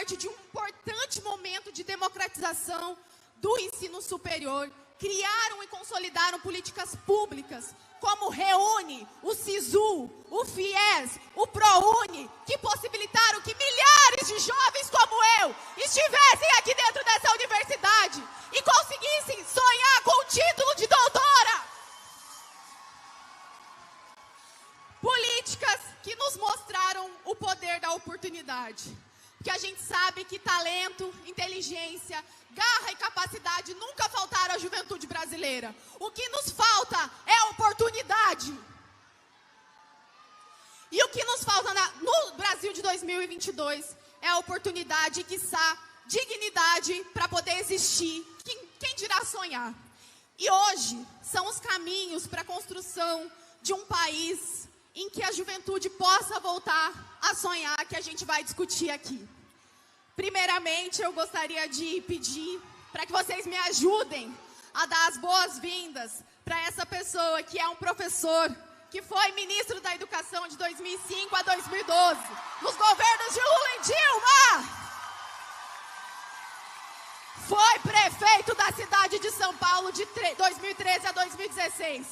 parte de um importante momento de democratização do ensino superior, criaram e consolidaram políticas públicas, como o REUNE, o SISU, o FIES, o ProUni, que possibilitaram que milhares de jovens como eu estivessem aqui dentro dessa universidade e conseguissem sonhar com o título de doutora. Políticas que nos mostraram o poder da oportunidade. Porque a gente sabe que talento, inteligência, garra e capacidade nunca faltaram à juventude brasileira. O que nos falta é oportunidade. E o que nos falta no Brasil de 2022 é a oportunidade e, quiçá, dignidade para poder existir. Quem dirá sonhar? E hoje são os caminhos para a construção de um país em que a juventude possa voltar a sonhar, que a gente vai discutir aqui. Primeiramente, eu gostaria de pedir para que vocês me ajudem a dar as boas-vindas para essa pessoa que é um professor, que foi ministro da Educação de 2005 a 2012, nos governos de Lula e Dilma. Foi prefeito da cidade de São Paulo de 2013 a 2016.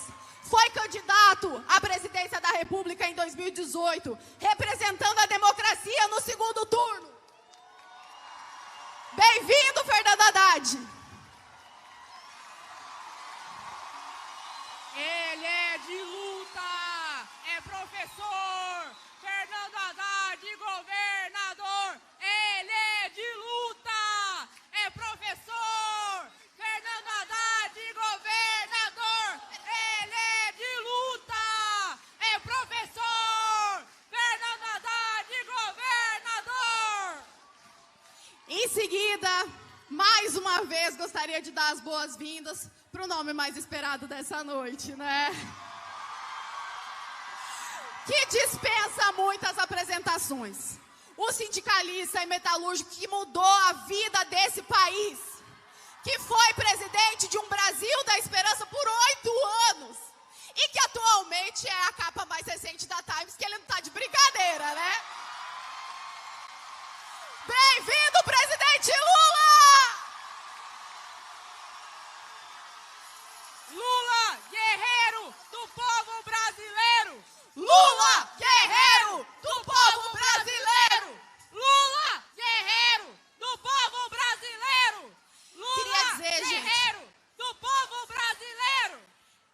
Foi candidato à presidência da República em 2018, representando a democracia no segundo turno. Bem-vindo, Fernando Haddad. Ele é de luta, é professor. Fernando Haddad, governador. Ele é de luta, é professor. Fernando Haddad, governador. Ele é de luta, é professor. Fernando Haddad, governador. Em seguida, mais uma vez, gostaria de dar as boas-vindas para o nome mais esperado dessa noite, né? Que dispensa muitas apresentações. O sindicalista e metalúrgico que mudou a vida desse país, que foi presidente de um Brasil da Esperança por 8 anos e que atualmente é a capa mais recente da Times, que ele não está de brincadeira, né? Bem-vindo, presidente Lula! Lula, guerreiro do povo brasileiro! Lula, guerreiro do povo brasileiro! Lula, guerreiro do povo brasileiro! Lula, Queria dizer, guerreiro do povo brasileiro!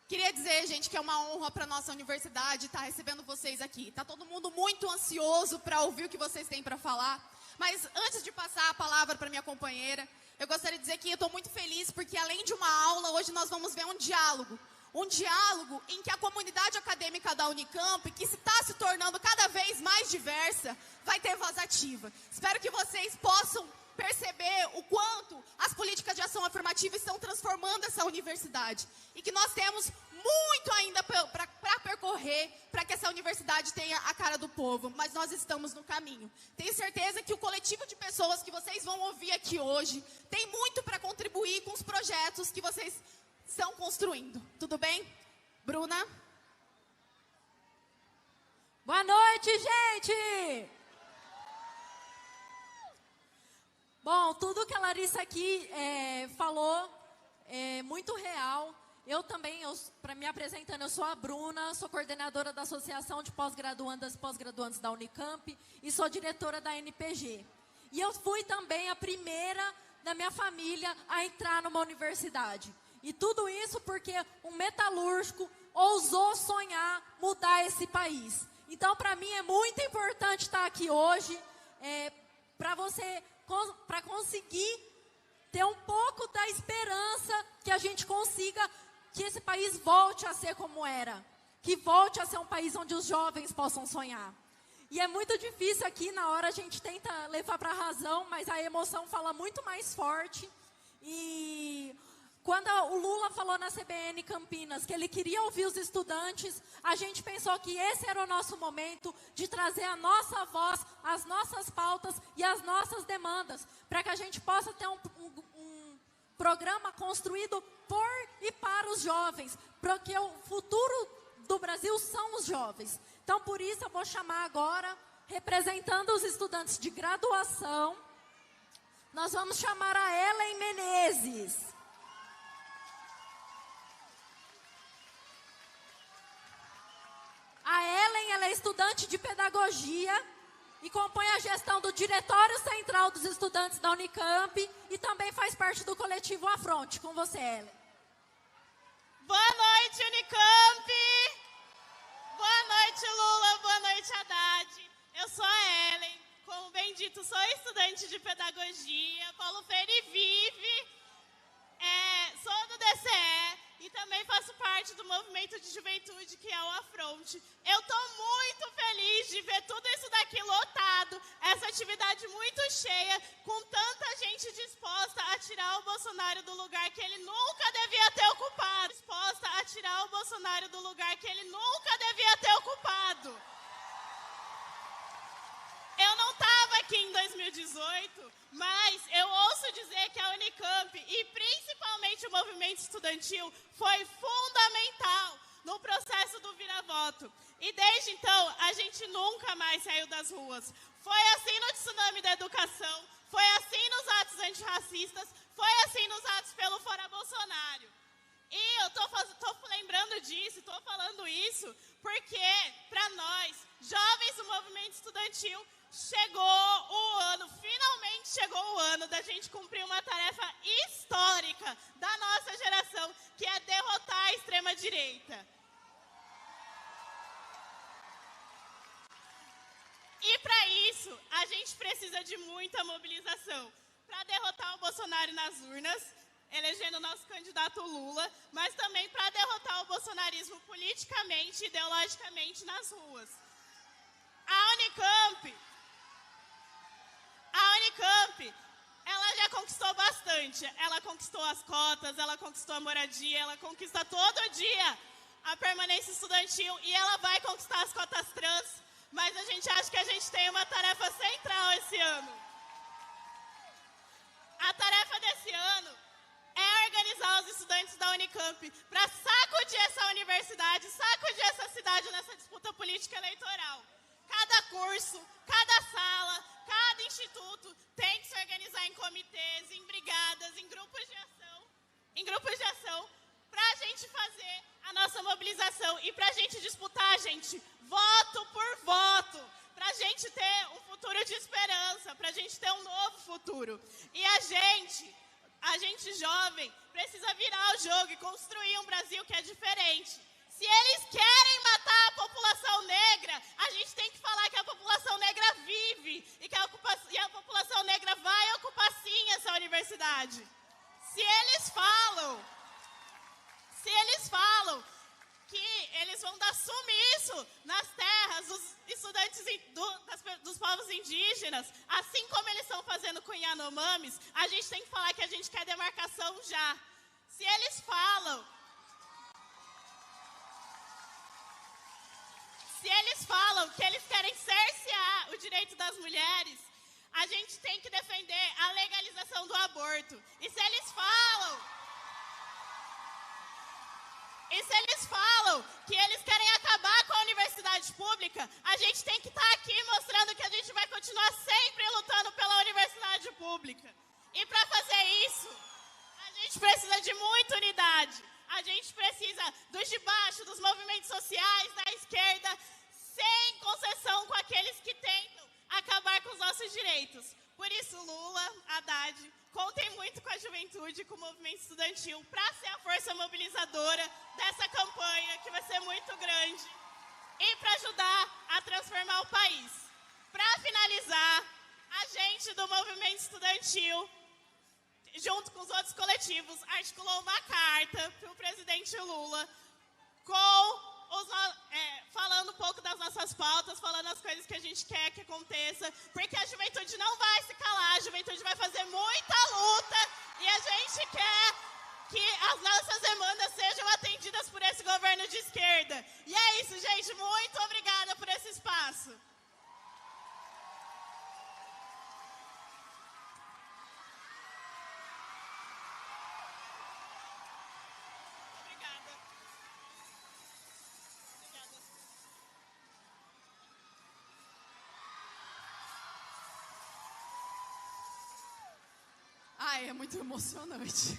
Queria dizer, gente, que é uma honra para nossa universidade estar recebendo vocês aqui. Tá todo mundo muito ansioso para ouvir o que vocês têm para falar. Mas antes de passar a palavra para minha companheira, eu gostaria de dizer que eu estou muito feliz porque, além de uma aula, hoje nós vamos ver um diálogo. Um diálogo em que a comunidade acadêmica da Unicamp, que está se tornando cada vez mais diversa, vai ter voz ativa. Espero que vocês possam perceber o quanto as políticas de ação afirmativa estão transformando essa universidade. E que nós temos muito ainda para percorrer para que essa universidade tenha a cara do povo, mas nós estamos no caminho. Tenho certeza que o coletivo de pessoas que vocês vão ouvir aqui hoje tem muito para contribuir com os projetos que vocês estão construindo. Tudo bem? Bruna? Boa noite, gente! Bom, tudo que a Larissa aqui falou é muito real. Eu também, para me apresentando, eu sou a Bruna, sou coordenadora da Associação de Pós-Graduandas e Pós-Graduantes da Unicamp e sou diretora da NPG. E eu fui também a primeira da minha família a entrar numa universidade. E tudo isso porque um metalúrgico ousou sonhar mudar esse país. Então, para mim, é muito importante estar aqui hoje para conseguir ter um pouco da esperança que a gente consiga que esse país volte a ser como era, que volte a ser um país onde os jovens possam sonhar. E é muito difícil aqui, na hora a gente tenta levar para a razão, mas a emoção fala muito mais forte. E quando o Lula falou na CBN Campinas que ele queria ouvir os estudantes, a gente pensou que esse era o nosso momento de trazer a nossa voz, as nossas pautas e as nossas demandas, para que a gente possa ter um programa construído por e para os jovens, porque o futuro do Brasil são os jovens. Então, por isso, eu vou chamar agora, representando os estudantes de graduação, Nós vamos chamar a Ellen Menezes. A Ellen, ela é estudante de pedagogia e compõe a gestão do Diretório Central dos Estudantes da Unicamp e também faz parte do coletivo Afronte. Com você, Ellen. Boa noite, Unicamp! Boa noite, Lula! Boa noite, Haddad! Eu sou a Ellen, como bem dito, sou estudante de pedagogia, Paulo Freire vive, sou do DCE e também faço parte do movimento de juventude que é o Afronte. Eu estou muito feliz de ver tudo isso daqui lotado, essa atividade muito cheia, com tanta gente disposta a tirar o Bolsonaro do lugar que ele nunca devia ter ocupado. Disposta a tirar o Bolsonaro do lugar que ele nunca devia ter ocupado. Eu não estava aqui em 2018, mas eu ouço dizer que a Unicamp e principalmente o movimento estudantil foi fundamental no processo do vira-voto. E desde então, a gente nunca mais saiu das ruas. Foi assim no tsunami da educação, foi assim nos atos antirracistas, foi assim nos atos pelo Fora Bolsonaro. E eu tô lembrando disso, tô falando isso, porque para nós, jovens do movimento estudantil, finalmente chegou o ano da gente cumprir uma tarefa histórica da nossa geração, que é derrotar a extrema-direita. E para isso, a gente precisa de muita mobilização para derrotar o Bolsonaro nas urnas, elegendo o nosso candidato Lula, mas também para derrotar o bolsonarismo politicamente e ideologicamente nas ruas. A Unicamp, ela já conquistou bastante. Ela conquistou as cotas, ela conquistou a moradia, ela conquista todo dia a permanência estudantil e ela vai conquistar as cotas trans, mas a gente acha que a gente tem uma tarefa central esse ano. A tarefa desse ano é organizar os estudantes da Unicamp para sacudir essa universidade, sacudir essa cidade nessa disputa política eleitoral. Cada curso, cada sala, cada instituto tem que se organizar em comitês, em brigadas, em grupos de ação, para a gente fazer a nossa mobilização e para a gente disputar, gente, voto por voto, para a gente ter um futuro de esperança, para a gente ter um novo futuro. E a gente jovem, precisa virar o jogo e construir um Brasil que é diferente. Se eles querem matar a população negra, a gente tem que falar que a população negra vive e que a população negra vai ocupar sim essa universidade. Se eles falam que eles vão dar sumiço nas terras dos estudantes dos povos indígenas, assim como eles estão fazendo com Yanomamis, a gente tem que falar que a gente quer demarcação já. Se eles falam que eles querem cercear o direito das mulheres, a gente tem que defender a legalização do aborto. E se eles falam que eles querem acabar com a universidade pública, a gente tem que estar aqui mostrando que a gente vai continuar sempre lutando pela universidade pública. E para fazer isso, a gente precisa de muita unidade. A gente precisa dos de baixo, dos movimentos sociais, da esquerda, sem concessão com aqueles que tentam acabar com os nossos direitos. Por isso, Lula, Haddad, contem muito com a juventude, com o movimento estudantil, para ser a força mobilizadora dessa campanha, que vai ser muito grande, e para ajudar a transformar o país. Para finalizar, a gente do movimento estudantil, junto com os outros coletivos, articulou uma carta para o presidente Lula, falando um pouco das nossas pautas, falando as coisas que a gente quer que aconteça, porque a juventude não vai se calar, a juventude vai fazer muita luta e a gente quer que as nossas demandas sejam atendidas por esse governo de esquerda. E é isso, gente. Muito obrigada por esse espaço. Ai, é muito emocionante.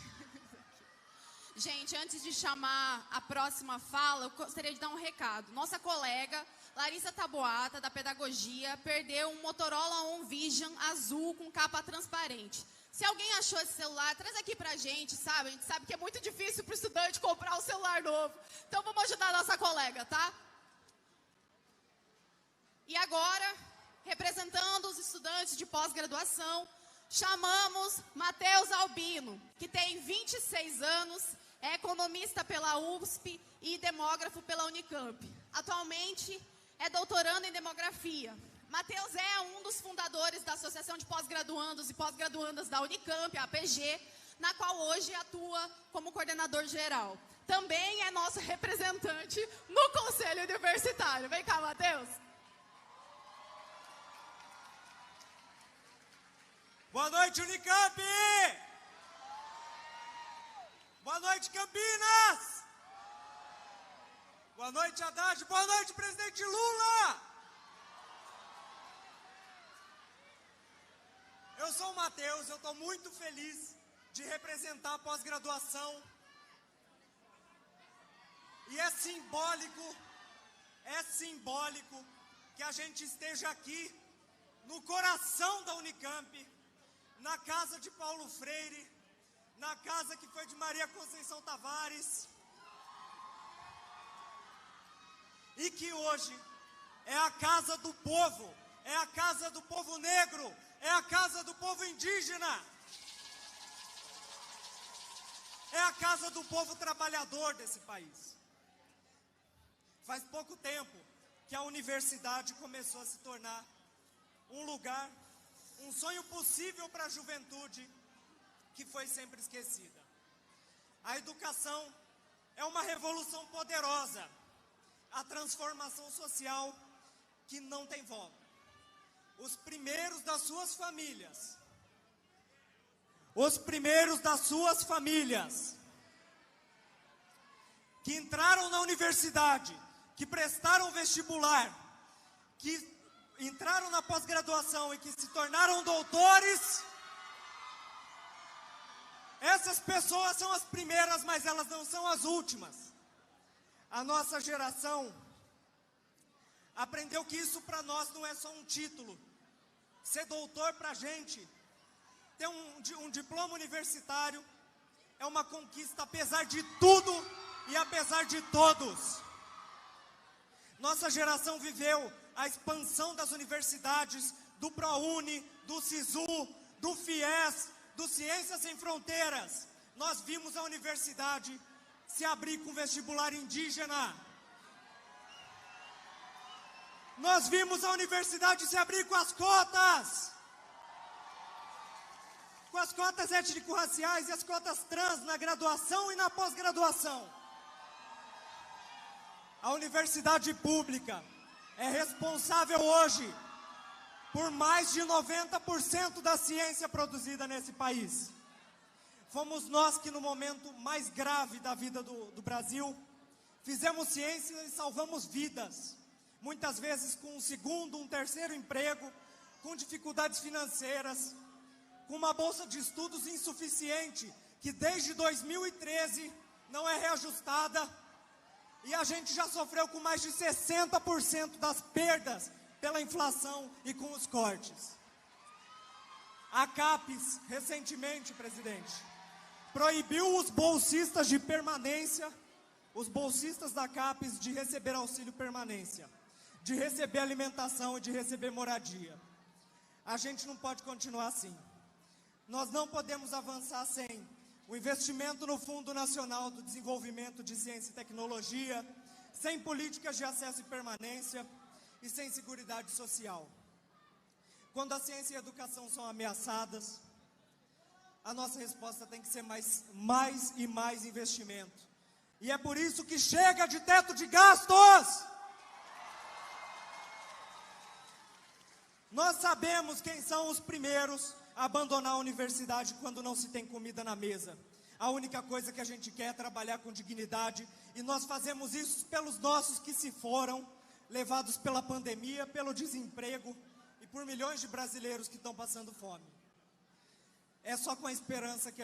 Gente, antes de chamar a próxima fala, eu gostaria de dar um recado. Nossa colega Larissa Taboata, da Pedagogia, perdeu um Motorola One Vision azul com capa transparente. Se alguém achou esse celular, traz aqui pra gente, sabe? A gente sabe que é muito difícil pro estudante comprar um celular novo. Então vamos ajudar a nossa colega, tá? E agora, representando os estudantes de pós-graduação, chamamos Matheus Albino, que tem 26 anos, é economista pela USP e demógrafo pela Unicamp. Atualmente é doutorando em demografia. Matheus é um dos fundadores da Associação de Pós-Graduandos e Pós-Graduandas da Unicamp, a APG, na qual hoje atua como coordenador geral. Também é nosso representante no Conselho Universitário. Vem cá, Matheus. Boa noite, Unicamp! Boa noite, Campinas! Boa noite, Haddad! Boa noite, presidente Lula! Eu sou o Matheus, eu estou muito feliz de representar a pós-graduação. E é simbólico que a gente esteja aqui, no coração da Unicamp, na casa de Paulo Freire, na casa que foi de Maria Conceição Tavares, e que hoje é a casa do povo, é a casa do povo negro, é a casa do povo indígena, é a casa do povo trabalhador desse país. Faz pouco tempo que a universidade começou a se tornar um lugar, um sonho possível para a juventude que foi sempre esquecida. A educação é uma revolução poderosa, a transformação social que não tem volta. Os primeiros das suas famílias, que entraram na universidade, que prestaram vestibular, que entraram na pós-graduação e que se tornaram doutores, essas pessoas são as primeiras, mas elas não são as últimas. A nossa geração aprendeu que isso para nós não é só um título. Ser doutor para a gente, ter um diploma universitário, é uma conquista apesar de tudo e apesar de todos. Nossa geração viveu a expansão das universidades, do ProUni, do SISU, do FIES, do Ciências Sem Fronteiras. Nós vimos a universidade se abrir com vestibular indígena. Nós vimos a universidade se abrir com as cotas étnico-raciais e as cotas trans na graduação e na pós-graduação. A universidade pública é responsável hoje por mais de 90% da ciência produzida nesse país. Fomos nós que, no momento mais grave da vida do Brasil, fizemos ciência e salvamos vidas. Muitas vezes com um segundo, um terceiro emprego, com dificuldades financeiras, com uma bolsa de estudos insuficiente, que desde 2013 não é reajustada, e a gente já sofreu com mais de 60% das perdas pela inflação e com os cortes. A CAPES, recentemente, presidente, proibiu os bolsistas de permanência, os bolsistas da CAPES, de receber auxílio permanência, de receber alimentação e de receber moradia. A gente não pode continuar assim. Nós não podemos avançar sem o investimento no Fundo Nacional do Desenvolvimento de Ciência e Tecnologia, sem políticas de acesso e permanência e sem seguridade social. Quando a ciência e a educação são ameaçadas, a nossa resposta tem que ser mais e mais investimento. E é por isso que chega de teto de gastos! Nós sabemos quem são os primeiros a abandonar a universidade quando não se tem comida na mesa. A única coisa que a gente quer é trabalhar com dignidade, e nós fazemos isso pelos nossos que se foram, levados pela pandemia, pelo desemprego e por milhões de brasileiros que estão passando fome. é só com a esperança que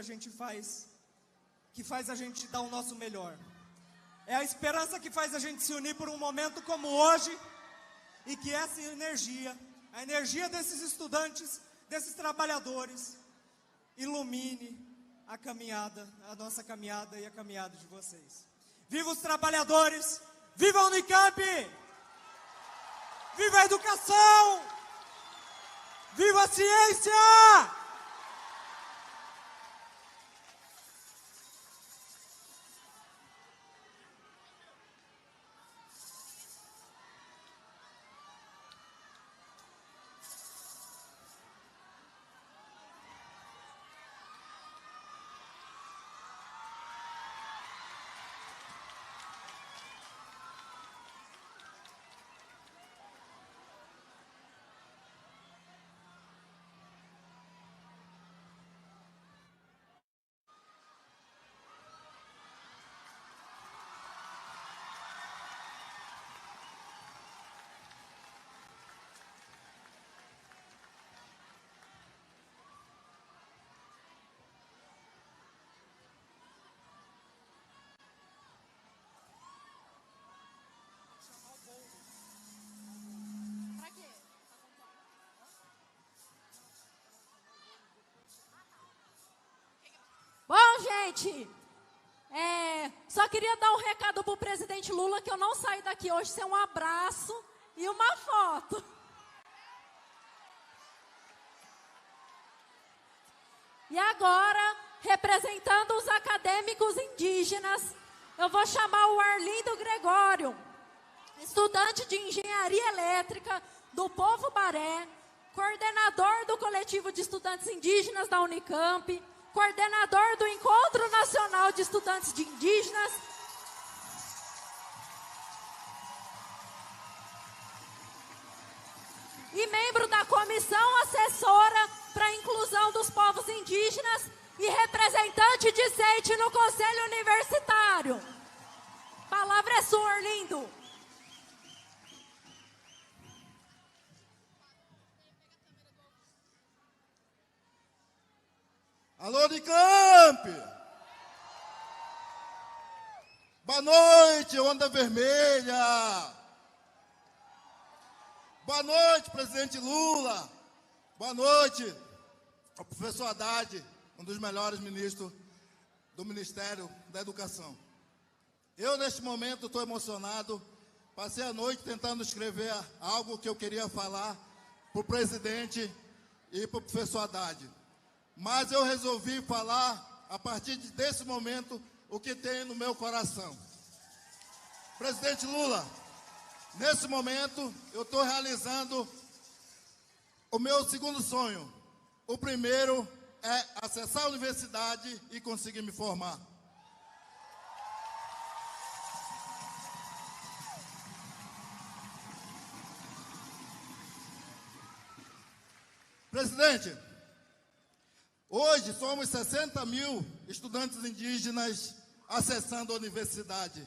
faz a gente dar o nosso melhor. É a esperança que faz a gente se unir por um momento como hoje, e que essa energia, a energia desses estudantes, desses trabalhadores, ilumine a caminhada, a nossa caminhada e a caminhada de vocês. Viva os trabalhadores! Viva a Unicamp! Viva a educação! Viva a ciência! Bom, gente, só queria dar um recado para o presidente Lula, que eu não saí daqui hoje sem um abraço e uma foto. E agora, representando os acadêmicos indígenas, eu vou chamar o Arlindo Gregório, estudante de engenharia elétrica do Povo Baré, coordenador do coletivo de estudantes indígenas da Unicamp, coordenador do Encontro Nacional de Estudantes de Indígenas e membro da Comissão Assessora para a Inclusão dos Povos Indígenas e representante discente no Conselho Universitário. A palavra é sua, Arlindo. Alô, Unicamp! Boa noite, Onda Vermelha! Boa noite, presidente Lula! Boa noite ao professor Haddad, um dos melhores ministros do Ministério da Educação. Eu, neste momento, estou emocionado. Passei a noite tentando escrever algo que eu queria falar para o presidente e para o professor Haddad. Mas eu resolvi falar, a partir desse momento, o que tem no meu coração. Presidente Lula, nesse momento, eu estou realizando o meu segundo sonho. O primeiro é acessar a universidade e conseguir me formar. Presidente, hoje somos 60 mil estudantes indígenas acessando a universidade.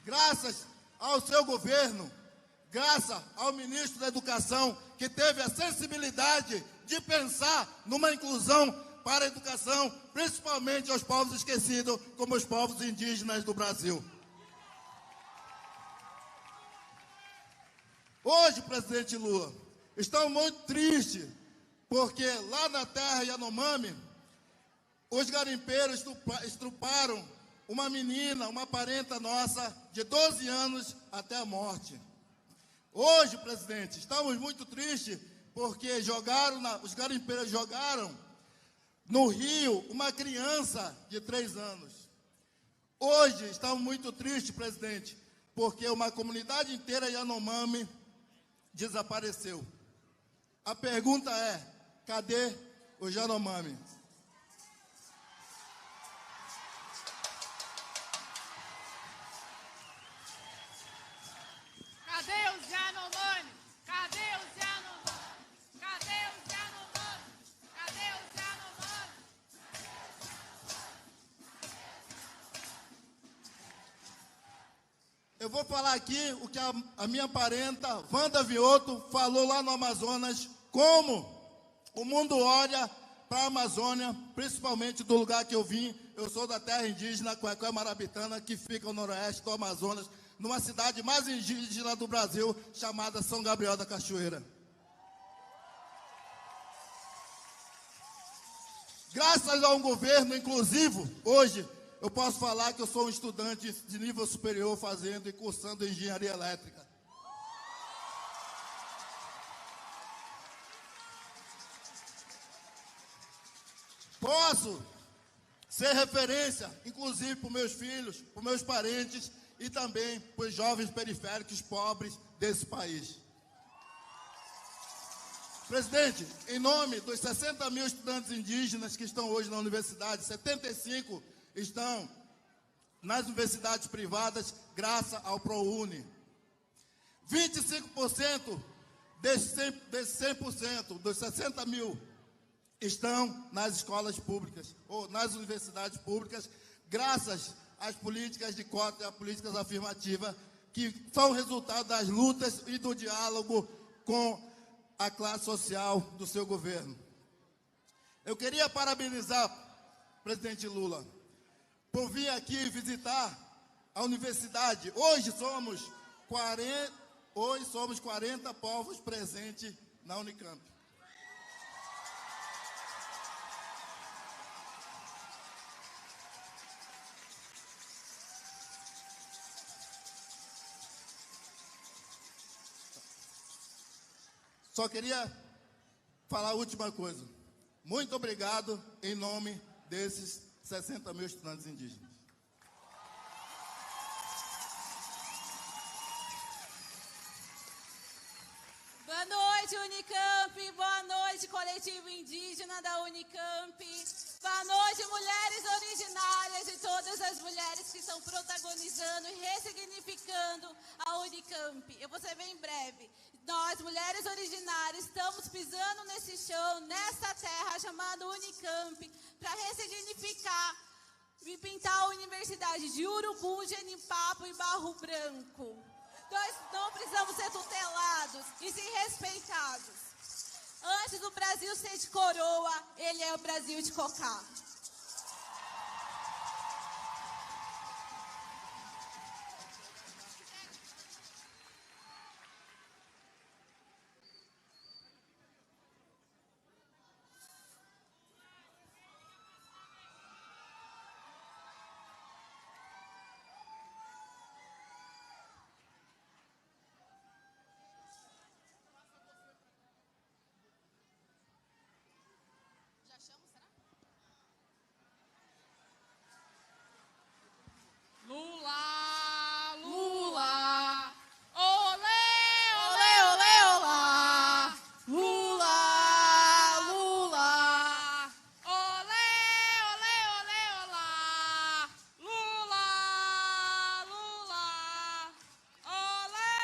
Graças ao seu governo, graças ao ministro da Educação, que teve a sensibilidade de pensar numa inclusão para a educação, principalmente aos povos esquecidos, como os povos indígenas do Brasil. Hoje, presidente Lula, estamos muito tristes, porque lá na terra Yanomami, os garimpeiros estruparam uma menina, uma parenta nossa, de 12 anos até a morte. Hoje, presidente, estamos muito tristes, porque os garimpeiros jogaram no rio uma criança de 3 anos. Hoje, estamos muito tristes, presidente, porque uma comunidade inteira Yanomami desapareceu. A pergunta é, cadê o Yanomami? Cadê os Yanomami? Cadê os Yanomami? Cadê os Yanomami? Cadê os Yanomami? eu vou falar aqui o que a minha parenta, Wanda Vioto, falou lá no Amazonas, como o mundo olha para a Amazônia, principalmente do lugar que eu vim. Eu sou da terra indígena, Cuecé Marabitana, que fica ao noroeste do Amazonas, numa cidade mais indígena do Brasil, chamada São Gabriel da Cachoeira. Graças a um governo inclusivo, hoje, eu posso falar que eu sou um estudante de nível superior fazendo e cursando engenharia elétrica. Posso ser referência, inclusive para os meus filhos, para os meus parentes e também para os jovens periféricos pobres desse país. Presidente, em nome dos 60 mil estudantes indígenas que estão hoje na universidade, 75 estão nas universidades privadas, graças ao ProUni. 25% desses 100%, dos 60 mil, estão nas escolas públicas, ou nas universidades públicas, graças às políticas de cota e às políticas afirmativas, que são resultado das lutas e do diálogo com a classe social do seu governo. Eu queria parabenizar o presidente Lula por vir aqui visitar a universidade. Hoje somos 40 povos presentes na Unicamp. Só queria falar a última coisa. Muito obrigado em nome desses 60 mil estudantes indígenas. Boa noite, Unicamp. Boa noite, coletivo indígena da Unicamp. Boa noite, mulheres originárias e todas as mulheres que estão protagonizando e ressignificando a Unicamp. Eu vou ser bem breve. Nós, mulheres originárias, estamos pisando nesse chão, nessa terra chamada Unicamp, para ressignificar e pintar a universidade de Urubu, Genipapo e Barro Branco. Nós não precisamos ser tutelados e sim respeitados. Antes do Brasil ser de coroa, ele é o Brasil de cocá. Lula, Lula, olê, Olê, olê, olá! Lula, Lula! olê, olê, olê, olá. Lula, Lula, olê,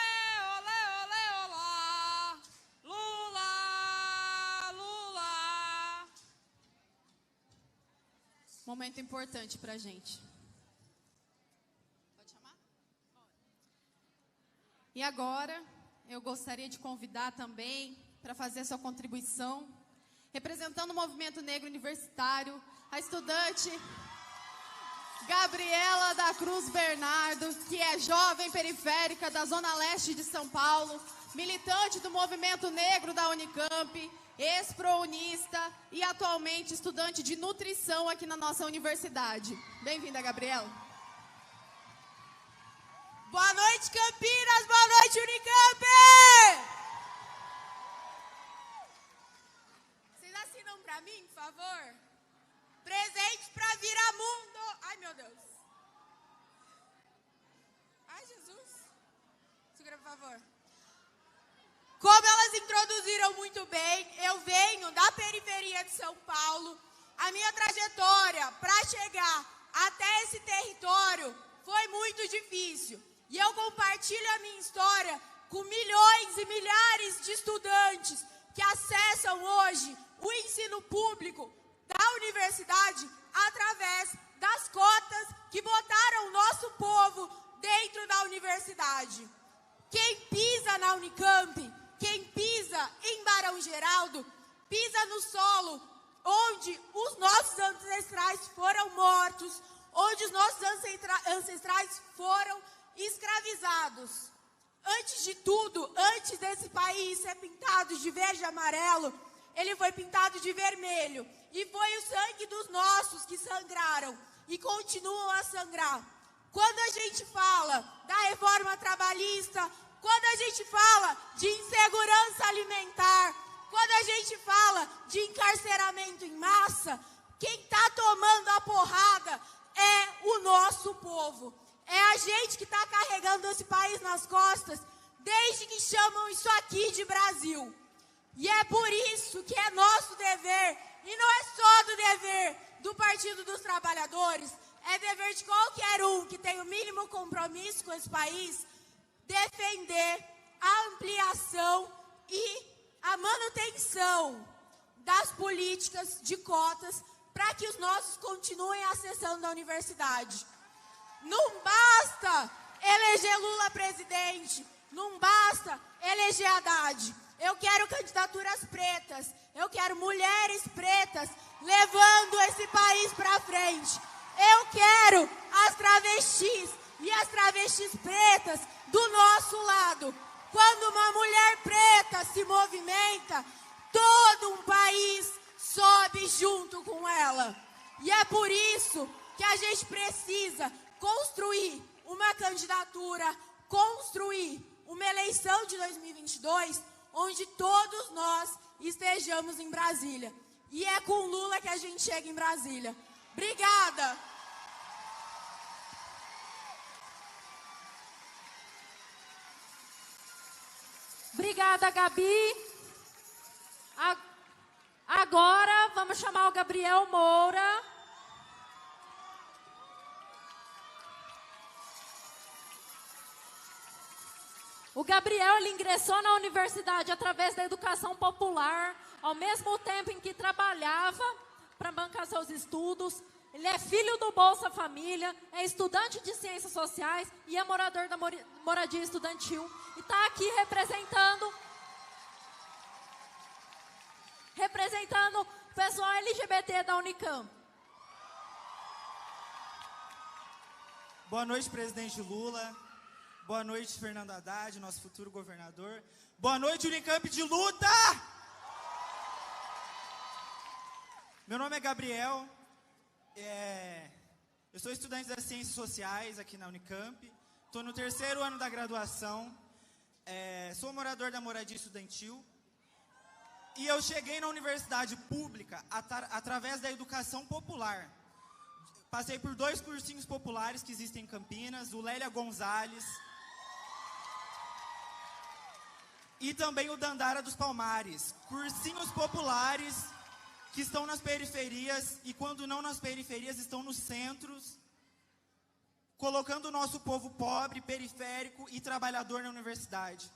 olê, olê, olá. Lula, Lula. Momento importante pra gente. E agora, eu gostaria de convidar também para fazer a sua contribuição, representando o Movimento Negro Universitário, a estudante Gabriela da Cruz Bernardo, que é jovem periférica da Zona Leste de São Paulo, militante do Movimento Negro da Unicamp, ex-prounista e atualmente estudante de nutrição aqui na nossa universidade. Bem-vinda, Gabriela. Boa noite, Campinas! Boa noite, Unicamp! Vocês assinam pra mim, por favor? Presente pra Viramundo! Ai, meu Deus! Ai, Jesus! Segura, por favor. Como elas introduziram muito bem, eu venho da periferia de São Paulo. A minha trajetória para chegar até esse território foi muito difícil. E eu compartilho a minha história com milhões e milhares de estudantes que acessam hoje o ensino público da universidade através das cotas que botaram o nosso povo dentro da universidade. Quem pisa na Unicamp, quem pisa em Barão Geraldo, pisa no solo onde os nossos ancestrais foram mortos, onde os nossos ancestrais foram escravizados. Antes de tudo, antes desse país ser pintado de verde e amarelo, ele foi pintado de vermelho. E foi o sangue dos nossos que sangraram e continuam a sangrar. Quando a gente fala da reforma trabalhista, quando a gente fala de insegurança alimentar, quando a gente fala de encarceramento em massa, quem está tomando a porrada é o nosso povo. É a gente que está carregando esse país nas costas desde que chamam isso aqui de Brasil. E é por isso que é nosso dever, e não é só do dever do Partido dos Trabalhadores, é dever de qualquer um que tem o mínimo compromisso com esse país, defender a ampliação e a manutenção das políticas de cotas para que os nossos continuem acessando a universidade. Não basta eleger Lula presidente, não basta eleger Haddad. Eu quero candidaturas pretas, eu quero mulheres pretas levando esse país para frente. Eu quero as travestis e as travestis pretas do nosso lado. Quando uma mulher preta se movimenta, todo um país sobe junto com ela. E é por isso que a gente precisa construir uma candidatura, construir uma eleição de 2022, onde todos nós estejamos em Brasília. E é com Lula que a gente chega em Brasília. Obrigada! Obrigada, Gabi. Agora vamos chamar o Gabriel Moura. O Gabriel, ele ingressou na universidade através da educação popular, ao mesmo tempo em que trabalhava para bancar seus estudos. Ele é filho do Bolsa Família, é estudante de Ciências Sociais e é morador da moradia estudantil. E está aqui representando o pessoal LGBT da Unicamp. Boa noite, presidente Lula. Boa noite, Fernando Haddad, nosso futuro governador. Boa noite, Unicamp de luta! Meu nome é Gabriel. Eu sou estudante das Ciências Sociais aqui na Unicamp. Estou no 3º ano da graduação. Sou morador da moradia estudantil. E eu cheguei na universidade pública através da educação popular. Passei por 2 cursinhos populares que existem em Campinas, o Lélia Gonzalez e também o Dandara dos Palmares. Cursinhos populares que estão nas periferias e, quando não nas periferias, estão nos centros, colocando o nosso povo pobre, periférico e trabalhador na universidade.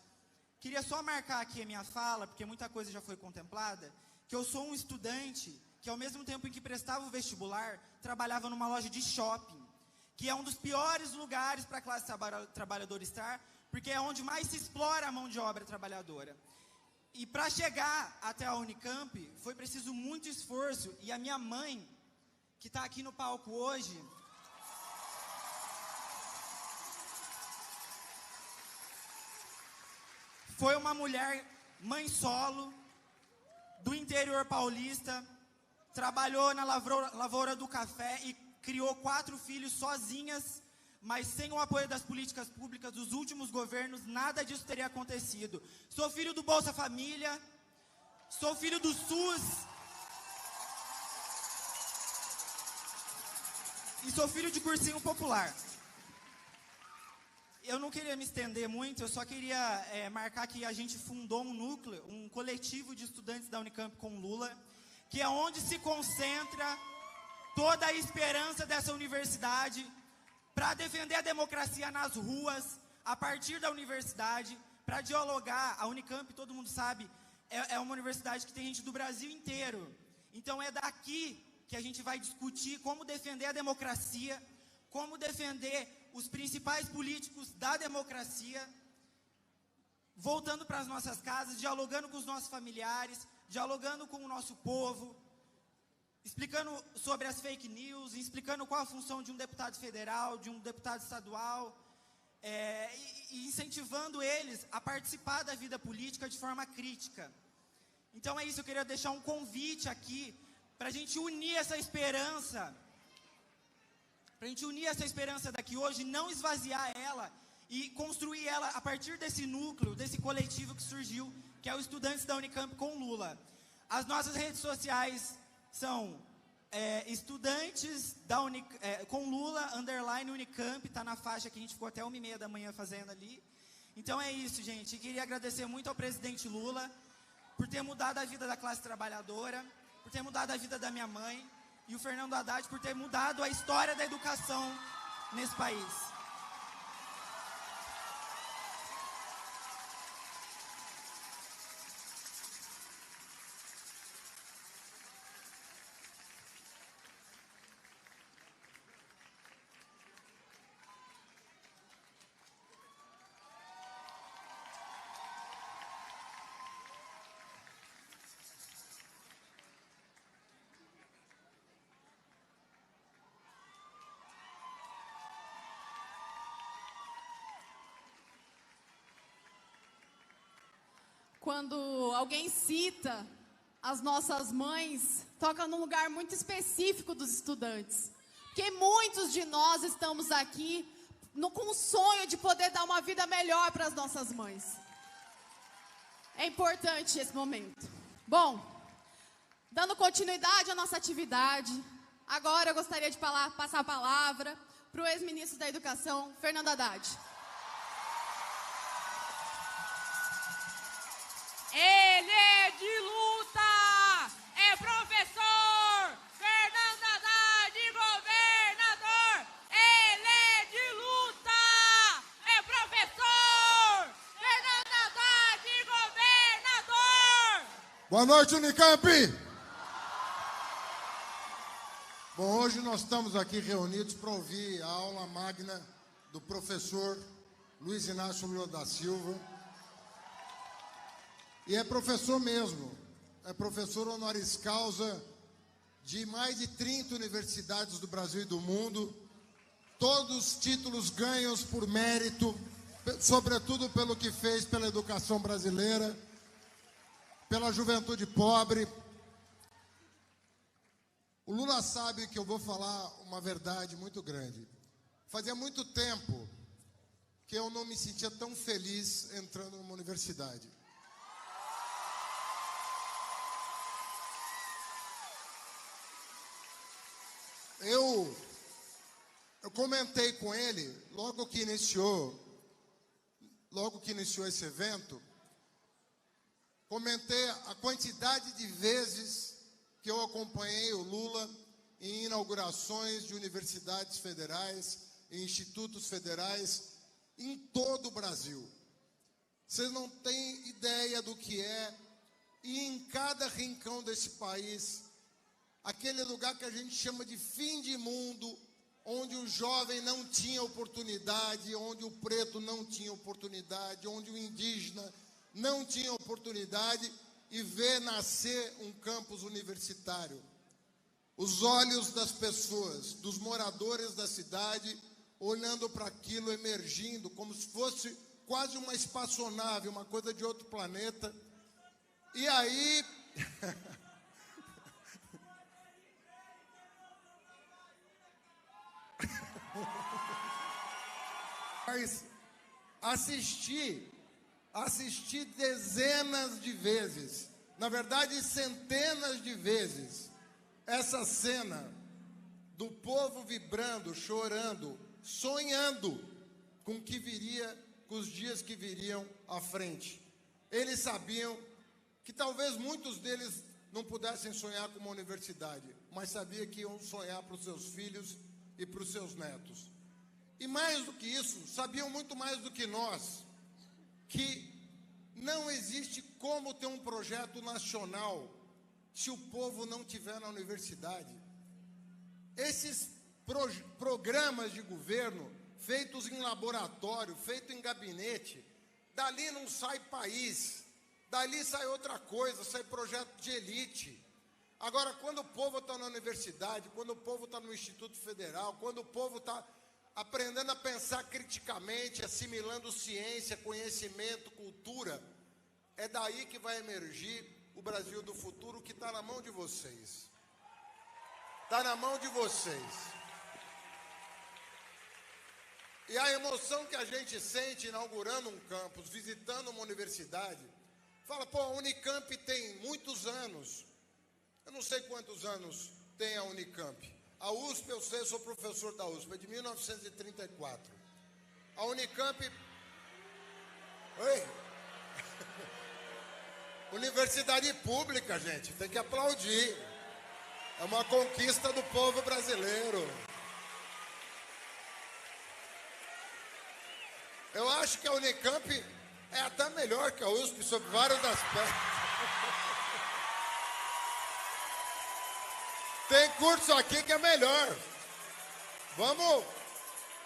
Queria só marcar aqui a minha fala, porque muita coisa já foi contemplada, que eu sou um estudante que, ao mesmo tempo em que prestava o vestibular, trabalhava numa loja de shopping, que é um dos piores lugares para a classe trabalhadora estar, porque é onde mais se explora a mão de obra trabalhadora. E para chegar até a Unicamp, foi preciso muito esforço, e a minha mãe, que está aqui no palco hoje, foi uma mulher, mãe solo, do interior paulista, trabalhou na lavoura do café e criou 4 filhos sozinhas, mas sem o apoio das políticas públicas dos últimos governos, nada disso teria acontecido. Sou filho do Bolsa Família, sou filho do SUS e sou filho de cursinho popular. Eu não queria me estender muito, eu só queria marcar que a gente fundou um núcleo, um coletivo de estudantes da Unicamp com Lula, que é onde se concentra toda a esperança dessa universidade para defender a democracia nas ruas, a partir da universidade, para dialogar. A Unicamp, todo mundo sabe, é uma universidade que tem gente do Brasil inteiro. Então é daqui que a gente vai discutir como defender a democracia, como defender os principais políticos da democracia, voltando para as nossas casas, dialogando com os nossos familiares, dialogando com o nosso povo, explicando sobre as fake news, explicando qual a função de um deputado federal, de um deputado estadual, e incentivando eles a participar da vida política de forma crítica. Então é isso, eu queria deixar um convite aqui para a gente unir essa esperança, daqui hoje, não esvaziar ela e construir ela a partir desse núcleo, desse coletivo que surgiu, que é o Estudantes da Unicamp com Lula. As nossas redes sociais são estudantes com Lula, _Unicamp, tá na faixa que a gente ficou até 1h30 da manhã fazendo ali. Então é isso, gente. Queria agradecer muito ao presidente Lula por ter mudado a vida da classe trabalhadora, por ter mudado a vida da minha mãe, e o Fernando Haddad por ter mudado a história da educação nesse país. Quando alguém cita as nossas mães, toca num lugar muito específico dos estudantes. Porque muitos de nós estamos aqui com o sonho de poder dar uma vida melhor para as nossas mães. É importante esse momento. Bom, dando continuidade à nossa atividade, agora eu gostaria de passar a palavra para o ex-ministro da Educação, Fernando Haddad. Ele é de luta, é professor, Fernando Haddad, governador. Ele é de luta, é professor, Fernando Haddad, governador. Boa noite, Unicamp! Bom, hoje nós estamos aqui reunidos para ouvir a aula magna do professor Luiz Inácio Lula da Silva. E é professor mesmo, é professor honoris causa de mais de 30 universidades do Brasil e do mundo, todos títulos ganhos por mérito, sobretudo pelo que fez pela educação brasileira, pela juventude pobre. O Lula sabe que eu vou falar uma verdade muito grande. Fazia muito tempo que eu não me sentia tão feliz entrando numa universidade. Eu comentei com ele, logo que iniciou esse evento, comentei a quantidade de vezes que eu acompanhei o Lula em inaugurações de universidades federais, em institutos federais, em todo o Brasil. Vocês não têm ideia do que é, e em cada rincão desse país, aquele lugar que a gente chama de fim de mundo, onde o jovem não tinha oportunidade, onde o preto não tinha oportunidade, onde o indígena não tinha oportunidade, e ver nascer um campus universitário. Os olhos das pessoas, dos moradores da cidade, olhando para aquilo, emergindo, como se fosse quase uma espaçonave, uma coisa de outro planeta. E aí... Mas assisti dezenas de vezes, na verdade centenas de vezes, essa cena do povo vibrando, chorando, sonhando com o que viria, com os dias que viriam à frente. Eles sabiam que talvez muitos deles não pudessem sonhar com uma universidade, mas sabiam que iam sonhar para os seus filhos e para os seus netos. E mais do que isso, sabiam muito mais do que nós, que não existe como ter um projeto nacional se o povo não estiver na universidade. Esses programas de governo, feitos em laboratório, feito em gabinete. Dali não sai país, dali sai outra coisa, sai projeto de elite. Agora, quando o povo está na universidade, quando o povo está no Instituto Federal, quando o povo está aprendendo a pensar criticamente, assimilando ciência, conhecimento, cultura, é daí que vai emergir o Brasil do futuro, que está na mão de vocês. Está na mão de vocês. E a emoção que a gente sente inaugurando um campus, visitando uma universidade, fala, pô, a Unicamp tem muitos anos. Eu não sei quantos anos tem a Unicamp. A USP, eu sei, eu sou professor da USP, é de 1934. A Unicamp... Oi? Universidade pública, gente, tem que aplaudir. É uma conquista do povo brasileiro. Eu acho que a Unicamp é até melhor que a USP sob vários aspectos. Tem curso aqui que é melhor. Vamos...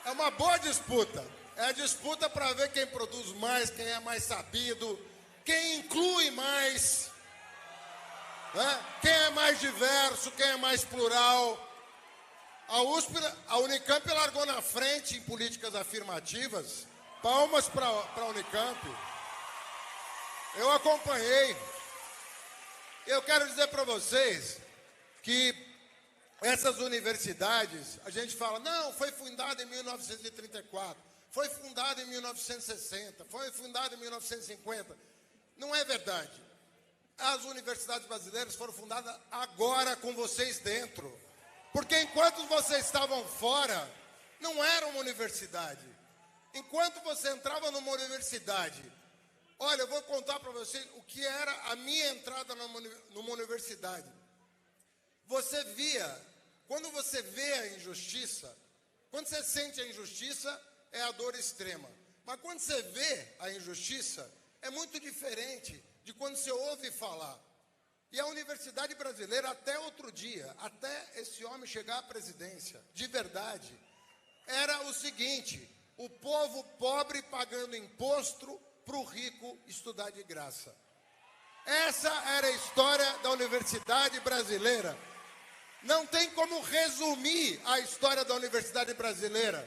É uma boa disputa. É a disputa para ver quem produz mais, quem é mais sabido, quem inclui mais, né? Quem é mais diverso, quem é mais plural. A USP, a Unicamp largou na frente em políticas afirmativas. Palmas para a Unicamp. Eu acompanhei. Eu quero dizer para vocês que essas universidades, a gente fala, não, foi fundada em 1934, foi fundada em 1960, foi fundada em 1950. Não é verdade. As universidades brasileiras foram fundadas agora com vocês dentro. Porque enquanto vocês estavam fora, não era uma universidade. Enquanto você entrava numa universidade, olha, eu vou contar para vocês o que era a minha entrada numa universidade. Você via, quando você vê a injustiça, quando você sente a injustiça, é a dor extrema. Mas quando você vê a injustiça, é muito diferente de quando você ouve falar. E a universidade brasileira, até outro dia, até esse homem chegar à presidência, de verdade, era o seguinte: o povo pobre pagando imposto para o rico estudar de graça. Essa era a história da universidade brasileira. Não tem como resumir a história da universidade brasileira.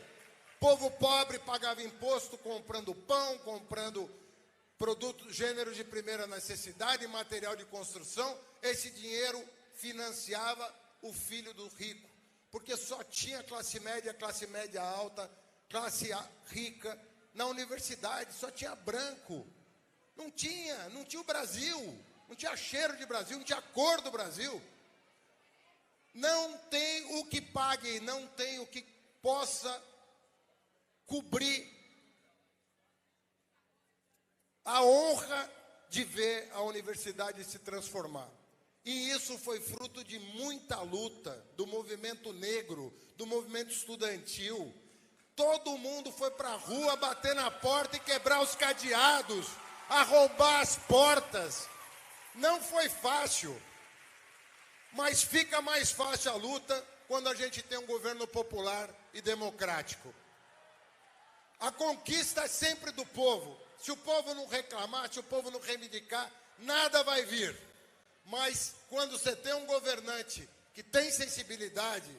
Povo pobre pagava imposto comprando pão, comprando produtos, gêneros de primeira necessidade, material de construção. Esse dinheiro financiava o filho do rico, porque só tinha classe média alta, classe rica na universidade, só tinha branco. Não tinha o Brasil, não tinha cheiro de Brasil, não tinha cor do Brasil. Não tem o que pague, não tem o que possa cobrir a honra de ver a universidade se transformar. E isso foi fruto de muita luta do movimento negro, do movimento estudantil. Todo mundo foi para a rua bater na porta e quebrar os cadeados, arrombar as portas. Não foi fácil, mas fica mais fácil a luta quando a gente tem um governo popular e democrático. A conquista é sempre do povo. Se o povo não reclamar, se o povo não reivindicar, nada vai vir. Mas quando você tem um governante que tem sensibilidade,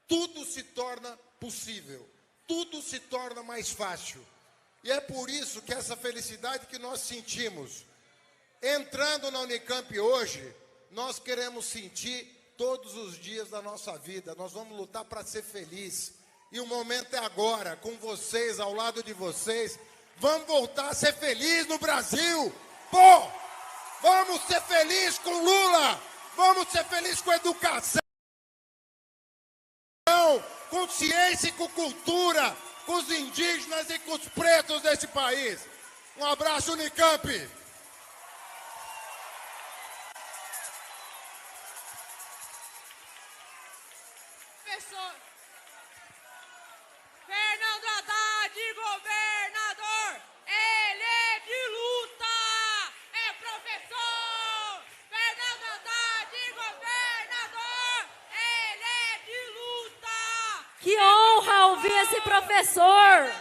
tudo se torna possível, tudo se torna mais fácil. E é por isso que essa felicidade que nós sentimos, entrando na Unicamp hoje, nós queremos sentir todos os dias da nossa vida. Nós vamos lutar para ser feliz. E o momento é agora, com vocês, ao lado de vocês. Vamos voltar a ser feliz no Brasil. Pô, vamos ser felizes com Lula. Vamos ser felizes com educação, com ciência e com cultura, com os indígenas e com os pretos desse país. Um abraço, Unicamp. Professor Fernando Haddad, governador, ele é de luta, é professor. Fernando Haddad, governador, ele é de luta. Que honra ouvir ouvir esse professor.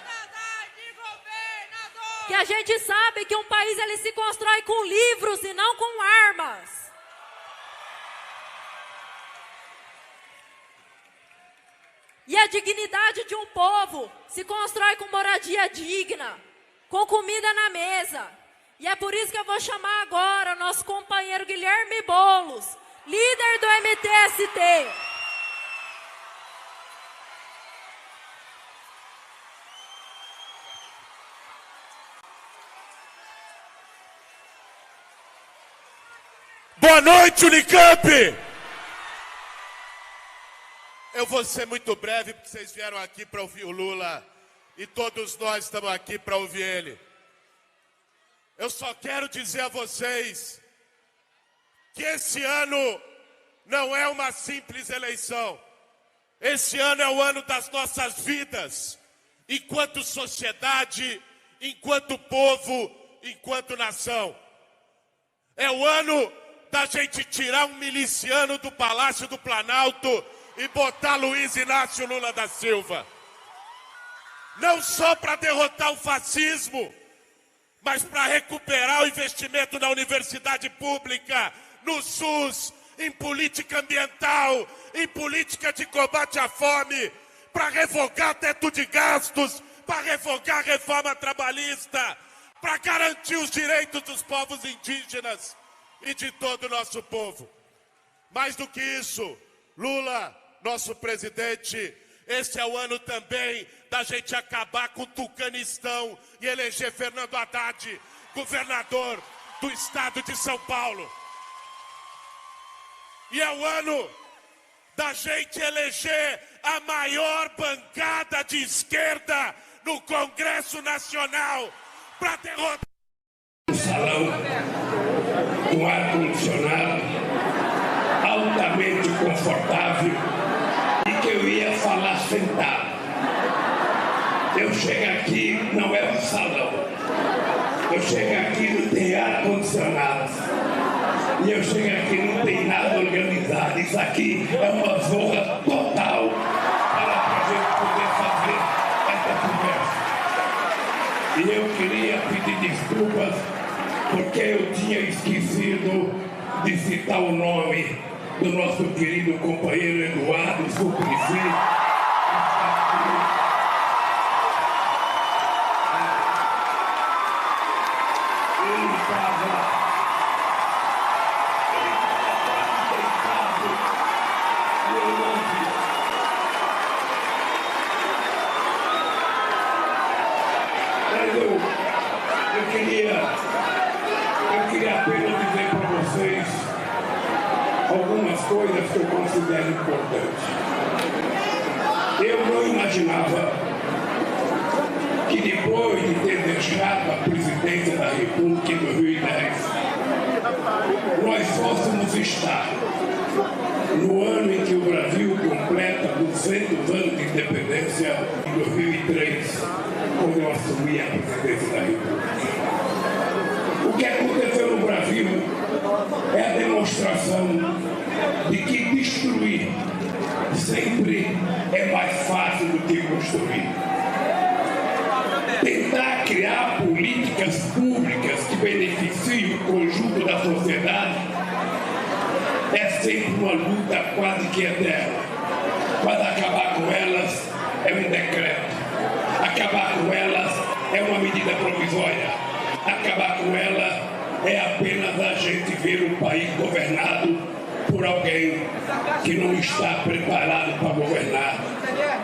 Que a gente sabe que um país ele se constrói com livros e não com armas. E a dignidade de um povo se constrói com moradia digna, com comida na mesa. E é por isso que eu vou chamar agora o nosso companheiro Guilherme Boulos, líder do MTST. Boa noite, Unicamp! Eu vou ser muito breve, porque vocês vieram aqui para ouvir o Lula e todos nós estamos aqui para ouvir ele. Eu só quero dizer a vocês que esse ano não é uma simples eleição. Esse ano é o ano das nossas vidas, enquanto sociedade, enquanto povo, enquanto nação. É o ano da gente tirar um miliciano do Palácio do Planalto e botar Luiz Inácio Lula da Silva. Não só para derrotar o fascismo, mas para recuperar o investimento na universidade pública, no SUS, em política ambiental, em política de combate à fome, para revogar teto de gastos, para revogar a reforma trabalhista, para garantir os direitos dos povos indígenas e de todo o nosso povo. Mais do que isso, Lula, nosso presidente, esse é o ano também da gente acabar com o tucanistão e eleger Fernando Haddad, governador do estado de São Paulo. E é o ano da gente eleger a maior bancada de esquerda no Congresso Nacional para derrotar... Um salão com ar-condicionado, altamente confortável, e que eu ia falar sentado. Eu chego aqui, não é um salão. Eu chego aqui, não tem ar-condicionado. E eu chego aqui, não tem nada organizado. Isso aqui é uma zorra total para a gente poder fazer essa conversa. E eu queria pedir desculpas porque eu tinha esquecido de citar o nome do nosso querido companheiro Eduardo Suplicy. Ele estava eu queria apenas dizer para vocês algumas coisas que eu considero importantes. Eu não imaginava que depois de ter deixado a presidência da República em 2010, nós fôssemos estar no ano em que o Brasil completa 200 anos de independência, em 2003, quando eu assumi a presidência da República. O que aconteceu no Brasil é a demonstração de que destruir sempre é mais fácil do que construir. Tentar criar políticas públicas que beneficiem o conjunto da sociedade é sempre uma luta quase que eterna. Mas acabar com elas é um decreto. Acabar com elas é uma medida provisória. Acabar com ela é apenas a gente ver um país governado por alguém que não está preparado para governar,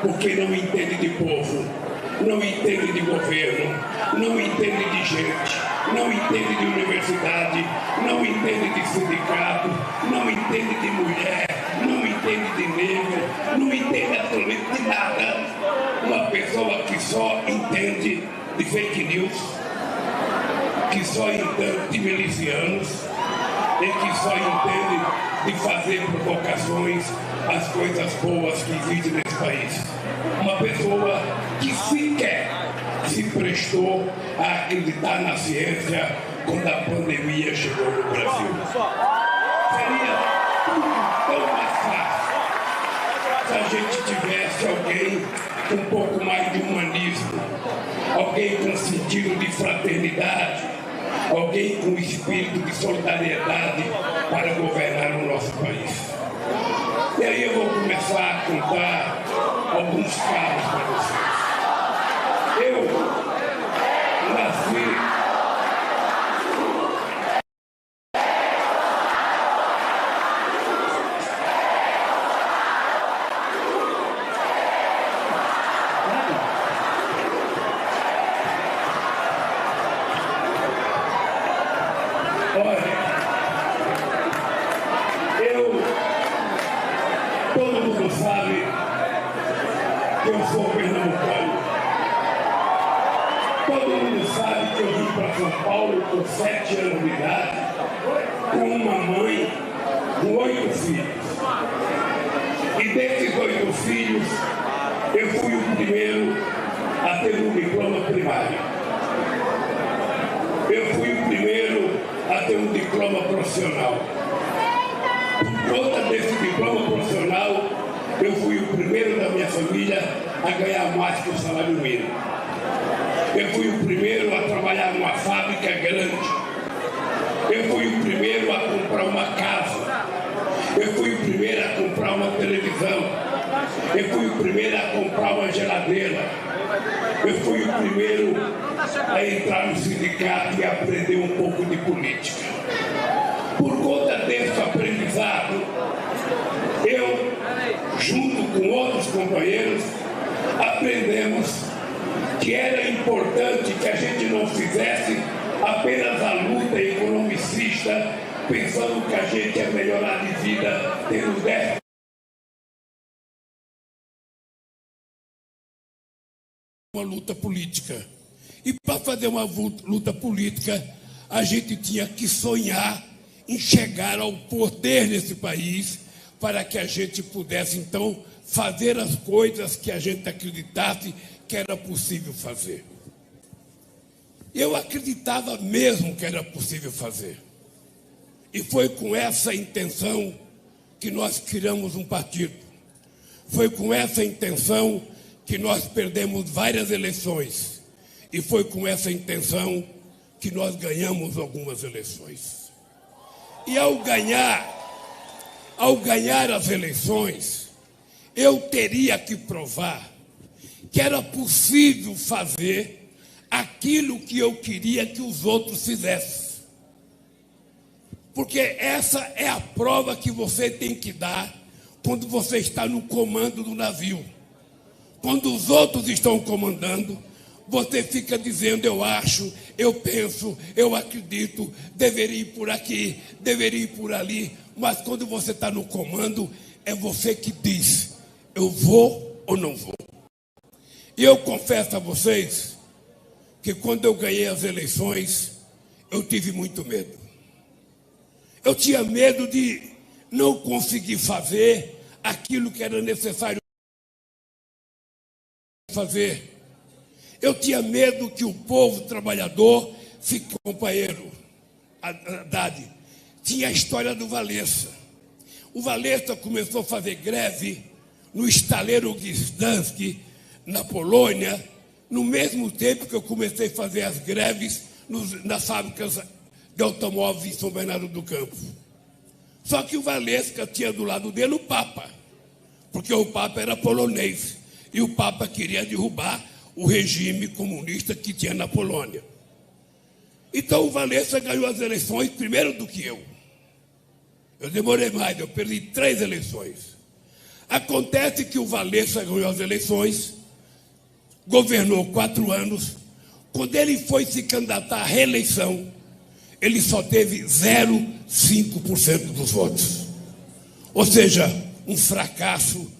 porque não entende de povo, não entende de governo, não entende de gente, não entende de universidade, não entende de sindicato, não entende de mulher, não entende de negro, não entende absolutamente de nada. Uma pessoa que só entende de fake news, que só entende de milicianos e que só entende de fazer provocações às coisas boas que existem nesse país. Uma pessoa que sequer se prestou a acreditar na ciência quando a pandemia chegou no Brasil. Seria tudo tão mais fácil se a gente tivesse alguém com um pouco mais de humanismo, alguém com sentido de fraternidade, alguém com espírito de solidariedade para governar o nosso país. E aí eu vou começar a contar alguns casos para vocês. Eu nasci... Todo mundo sabe que eu sou pernambucano. Todo mundo sabe que eu vim para São Paulo com 7 anos de idade, com uma mãe, com 8 filhos. E desses 8 filhos, eu fui o primeiro a ter um diploma primário. Eu fui o primeiro a ter um diploma profissional. Por conta desse diploma profissional, eu fui o primeiro da minha família a ganhar mais que o salário mínimo. Eu fui o primeiro a trabalhar numa fábrica grande. Eu fui o primeiro a comprar uma casa. Eu fui o primeiro a comprar uma televisão. Eu fui o primeiro a comprar uma geladeira. Eu fui o primeiro a entrar no sindicato e aprender um pouco de política. Por conta desse aprendizado, eu, junto com outros companheiros, aprendemos que era importante que a gente não fizesse apenas a luta economicista, pensando que a gente ia melhorar de vida tendo 10. Uma luta política. E para fazer uma luta política, a gente tinha que sonhar em chegar ao poder nesse país para que a gente pudesse, então, fazer as coisas que a gente acreditasse que era possível fazer. Eu acreditava mesmo que era possível fazer. E foi com essa intenção que nós criamos um partido. Foi com essa intenção que nós perdemos várias eleições. E foi com essa intenção que nós ganhamos algumas eleições. E ao ganhar as eleições, eu teria que provar que era possível fazer aquilo que eu queria que os outros fizessem. Porque essa é a prova que você tem que dar quando você está no comando do navio. Quando os outros estão comandando, você fica dizendo, eu acho, eu penso, eu acredito, deveria ir por aqui, deveria ir por ali. Mas quando você está no comando, é você que diz, eu vou ou não vou. E eu confesso a vocês que quando eu ganhei as eleições, eu tive muito medo. Eu tinha medo de não conseguir fazer aquilo que era necessário fazer. Eu tinha medo que o povo trabalhador, companheiro Haddad, tinha a história do Valesa. O Valesa começou a fazer greve no estaleiro Gdańsk, na Polônia, no mesmo tempo que eu comecei a fazer as greves nas fábricas de automóveis em São Bernardo do Campo. Só que o Valesa tinha do lado dele o Papa, porque o Papa era polonês, e o Papa queria derrubar o regime comunista que tinha na Polônia. Então o Valesa ganhou as eleições primeiro do que eu. Eu demorei mais, eu perdi 3 eleições. Acontece que o Valesa ganhou as eleições, governou 4 anos. Quando ele foi se candidatar à reeleição, ele só teve 0,5% dos votos. Ou seja, um fracasso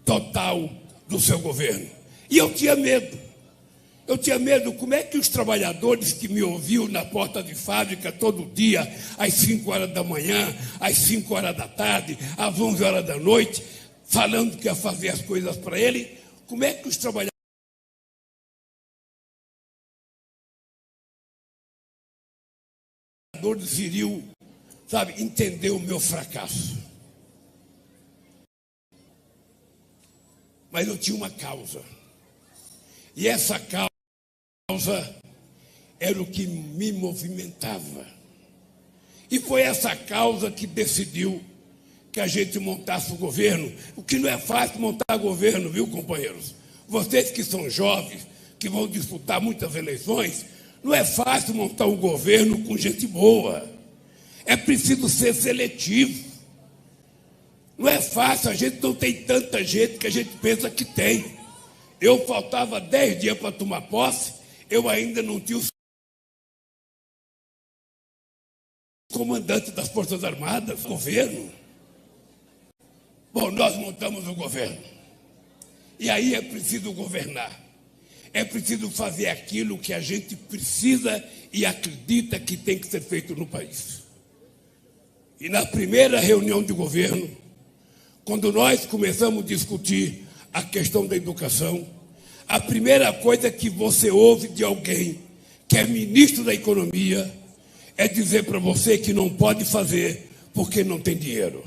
total do seu governo. E eu tinha medo. Eu tinha medo, como é que os trabalhadores que me ouviam na porta de fábrica todo dia, às 5 horas da manhã, às 5 horas da tarde, às 11 horas da noite, falando que ia fazer as coisas para ele, como é que os trabalhadores iriam, entender o meu fracasso? mas eu tinha uma causa. E essa causa era o que me movimentava. E foi essa causa que decidiu que a gente montasse o governo, o que não é fácil montar governo, viu, companheiros? Vocês que são jovens, que vão disputar muitas eleições, não é fácil montar um governo com gente boa. É preciso ser seletivo. Não é fácil, a gente não tem tanta gente que a gente pensa que tem. Eu faltava 10 dias para tomar posse, eu ainda não tinha o comandante das Forças Armadas, governo. Bom, nós montamos o governo. E aí é preciso governar. É preciso fazer aquilo que a gente precisa e acredita que tem que ser feito no país. E na primeira reunião de governo, quando nós começamos a discutir a questão da educação, a primeira coisa que você ouve de alguém que é ministro da Economia é dizer para você que não pode fazer porque não tem dinheiro.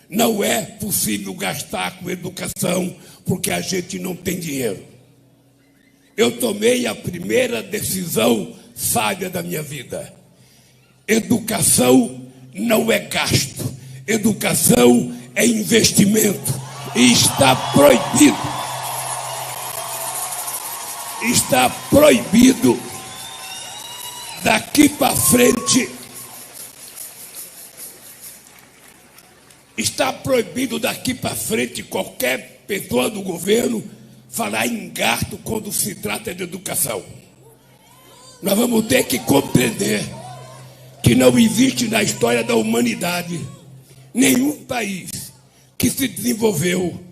Não é possível gastar com educação porque a gente não tem dinheiro. Eu tomei a primeira decisão sábia da minha vida. Educação não é gasto. Educação é investimento. E está proibido. Está proibido daqui para frente. Está proibido daqui para frente qualquer pessoa do governo falar em gasto quando se trata de educação. Nós vamos ter que compreender que não existe na história da humanidade nenhum país que se desenvolveu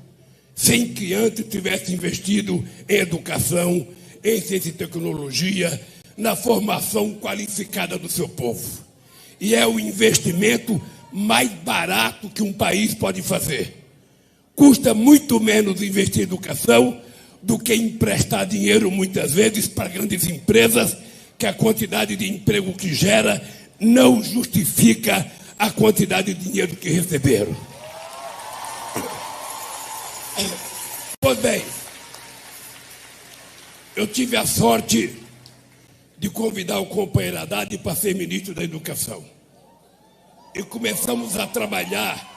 sem que antes tivesse investido em educação, em ciência e tecnologia, na formação qualificada do seu povo. E é o investimento mais barato que um país pode fazer. Custa muito menos investir em educação do que emprestar dinheiro, muitas vezes, para grandes empresas, que a quantidade de emprego que gera não justifica a quantidade de dinheiro que receberam. Pois bem, eu tive a sorte de convidar o companheiro Haddad para ser ministro da Educação. E começamos a trabalhar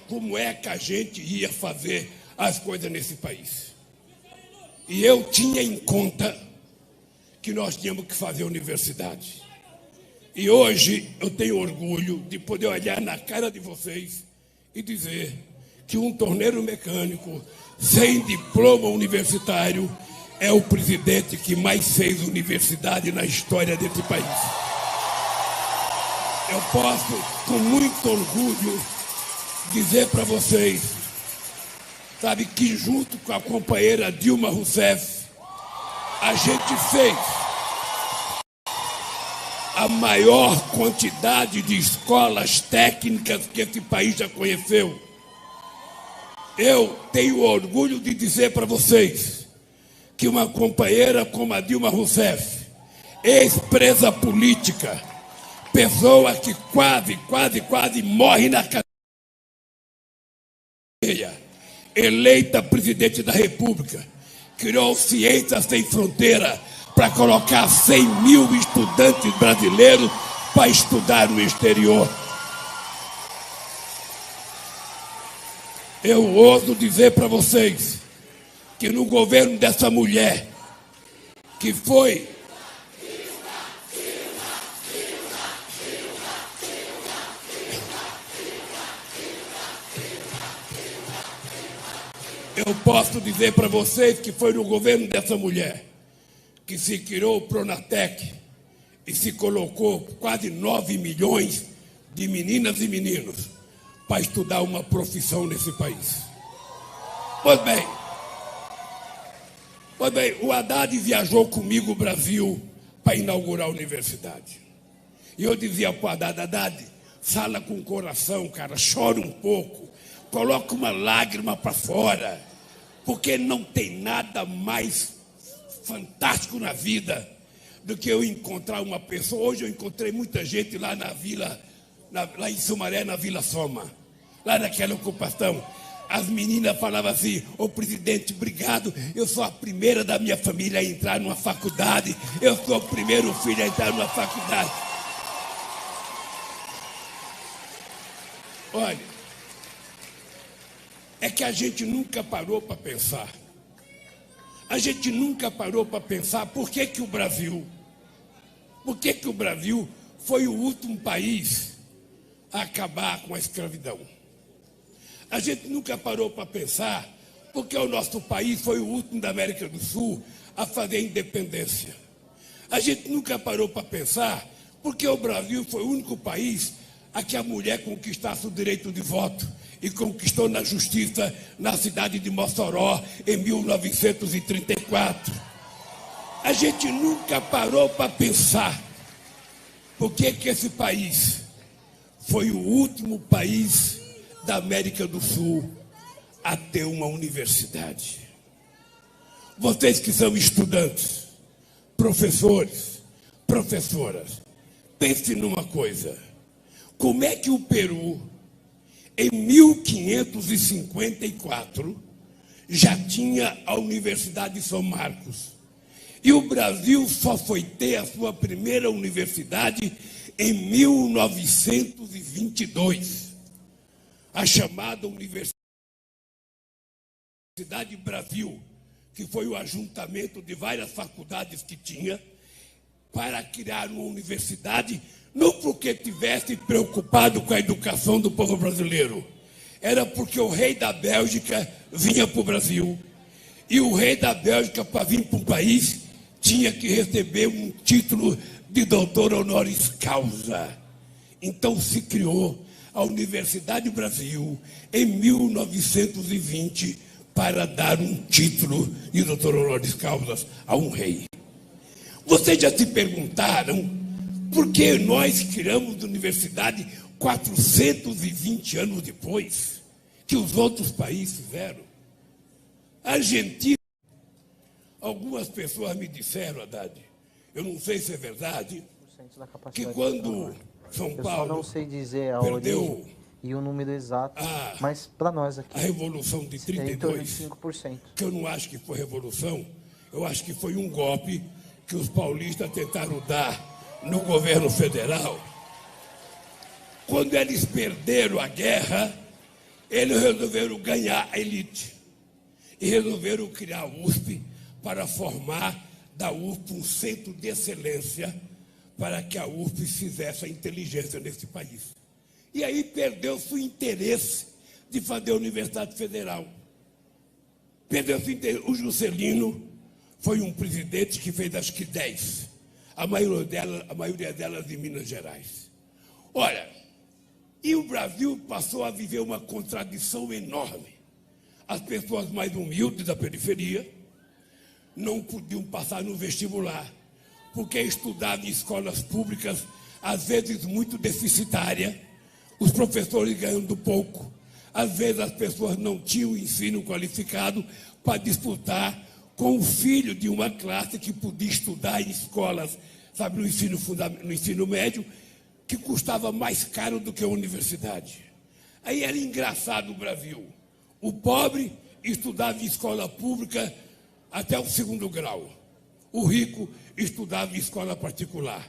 como é que a gente ia fazer as coisas nesse país. E eu tinha em conta que nós tínhamos que fazer universidade. E hoje eu tenho orgulho de poder olhar na cara de vocês e dizer que um torneiro mecânico sem diploma universitário é o presidente que mais fez universidade na história desse país. Eu posso, com muito orgulho, dizer para vocês, sabe, que junto com a companheira Dilma Rousseff, a gente fez a maior quantidade de escolas técnicas que esse país já conheceu. Eu tenho orgulho de dizer para vocês que uma companheira como a Dilma Rousseff, ex-presa política, pessoa que quase morre na cadeia, eleita presidente da República, criou Ciência Sem Fronteira para colocar 100 mil estudantes brasileiros para estudar no exterior. Eu ouso dizer para vocês que no governo dessa mulher, que foi eu posso dizer para vocês que foi no governo dessa mulher que se criou o Pronatec e se colocou quase 9 milhões de meninas e meninos para estudar uma profissão nesse país. Pois bem, o Haddad viajou comigo o Brasil para inaugurar a universidade. E eu dizia para o Haddad, fala com o coração, cara, chora um pouco, coloca uma lágrima para fora, porque não tem nada mais fantástico na vida do que eu encontrar uma pessoa. Hoje eu encontrei muita gente lá na vila, lá em Sumaré, na Vila Soma, lá naquela ocupação. as meninas falavam assim: ô presidente, obrigado, eu sou a primeira da minha família a entrar numa faculdade, eu sou o primeiro filho a entrar numa faculdade. Olha, é que a gente nunca parou para pensar. A gente nunca parou para pensar por que o Brasil foi o último país a acabar com a escravidão. A gente nunca parou para pensar porque o nosso país foi o último da América do Sul a fazer a independência. A gente nunca parou para pensar porque o Brasil foi o único país a que a mulher conquistasse o direito de voto e conquistou na justiça na cidade de Mossoró em 1934. A gente nunca parou para pensar por que esse país foi o último país da América do Sul a ter uma universidade. Vocês que são estudantes, professores, professoras, pensem numa coisa: como é que o Peru, em 1554, já tinha a Universidade de São Marcos, e o Brasil só foi ter a sua primeira universidade em 1922, a chamada Universidade Brasil, que foi o ajuntamento de várias faculdades que tinha para criar uma universidade, não porque tivesse preocupado com a educação do povo brasileiro, era porque o rei da Bélgica vinha para o Brasil, e o rei da Bélgica, para vir para um país, tinha que receber um título de doutor honoris causa. Então se criou a Universidade Brasil em 1920 para dar um título de doutor honoris causa a um rei. Vocês já se perguntaram por que nós criamos a universidade 420 anos depois que os outros países fizeram? A Argentina, algumas pessoas me disseram, Haddad, eu não sei se é verdade, que quando São Paulo, eu só não sei dizer a perdeu origem e o número exato, mas para nós aqui, a Revolução de 32, 5%. que eu não acho que foi revolução, eu acho que foi um golpe que os paulistas tentaram dar no governo federal. Quando eles perderam a guerra, eles resolveram ganhar a elite e resolveram criar a USP para formar da USP um centro de excelência para que a USP fizesse a inteligência nesse país. E aí perdeu-se o interesse de fazer a Universidade Federal. Perdeu-se o interesse. O Juscelino foi um presidente que fez acho que 10. A maioria delas em Minas Gerais. Olha, e o Brasil passou a viver uma contradição enorme. As pessoas mais humildes da periferia não podiam passar no vestibular, porque estudavam em escolas públicas, às vezes muito deficitárias, os professores ganhando pouco, às vezes as pessoas não tinham ensino qualificado para disputar com o filho de uma classe que podia estudar em escolas, sabe, no ensino médio, que custava mais caro do que a universidade. Aí era engraçado o Brasil. O pobre estudava em escola pública até o 2º grau. O rico estudava em escola particular.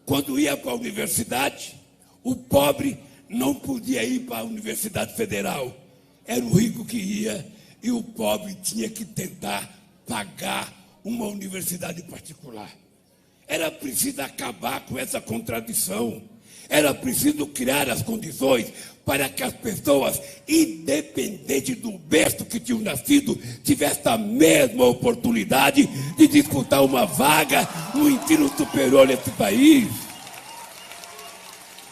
Quando ia para a universidade, o pobre não podia ir para a Universidade Federal. Era o rico que ia e o pobre tinha que tentar pagar uma universidade particular. Era preciso acabar com essa contradição. Era preciso criar as condições para que as pessoas, independente do berço que tinham nascido, tivessem a mesma oportunidade de disputar uma vaga no ensino superior nesse país.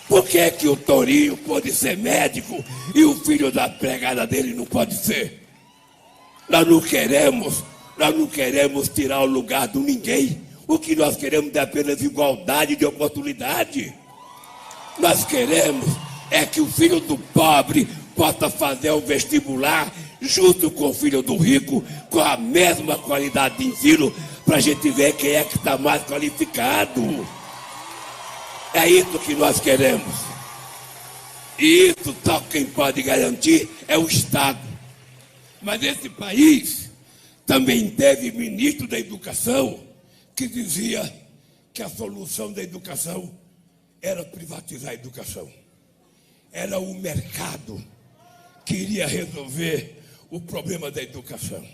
Por que que o Torinho pode ser médico e o filho da empregada dele não pode ser? Nós não queremos tirar o lugar de ninguém. O que nós queremos é apenas igualdade de oportunidade. Nós queremos é que o filho do pobre possa fazer o vestibular junto com o filho do rico, com a mesma qualidade de ensino, para a gente ver quem é que está mais qualificado. É isso que nós queremos. E isso só quem pode garantir é o Estado. Mas esse país também teve ministro da Educação que dizia que a solução da educação era privatizar a educação. Era o mercado que iria resolver o problema da educação.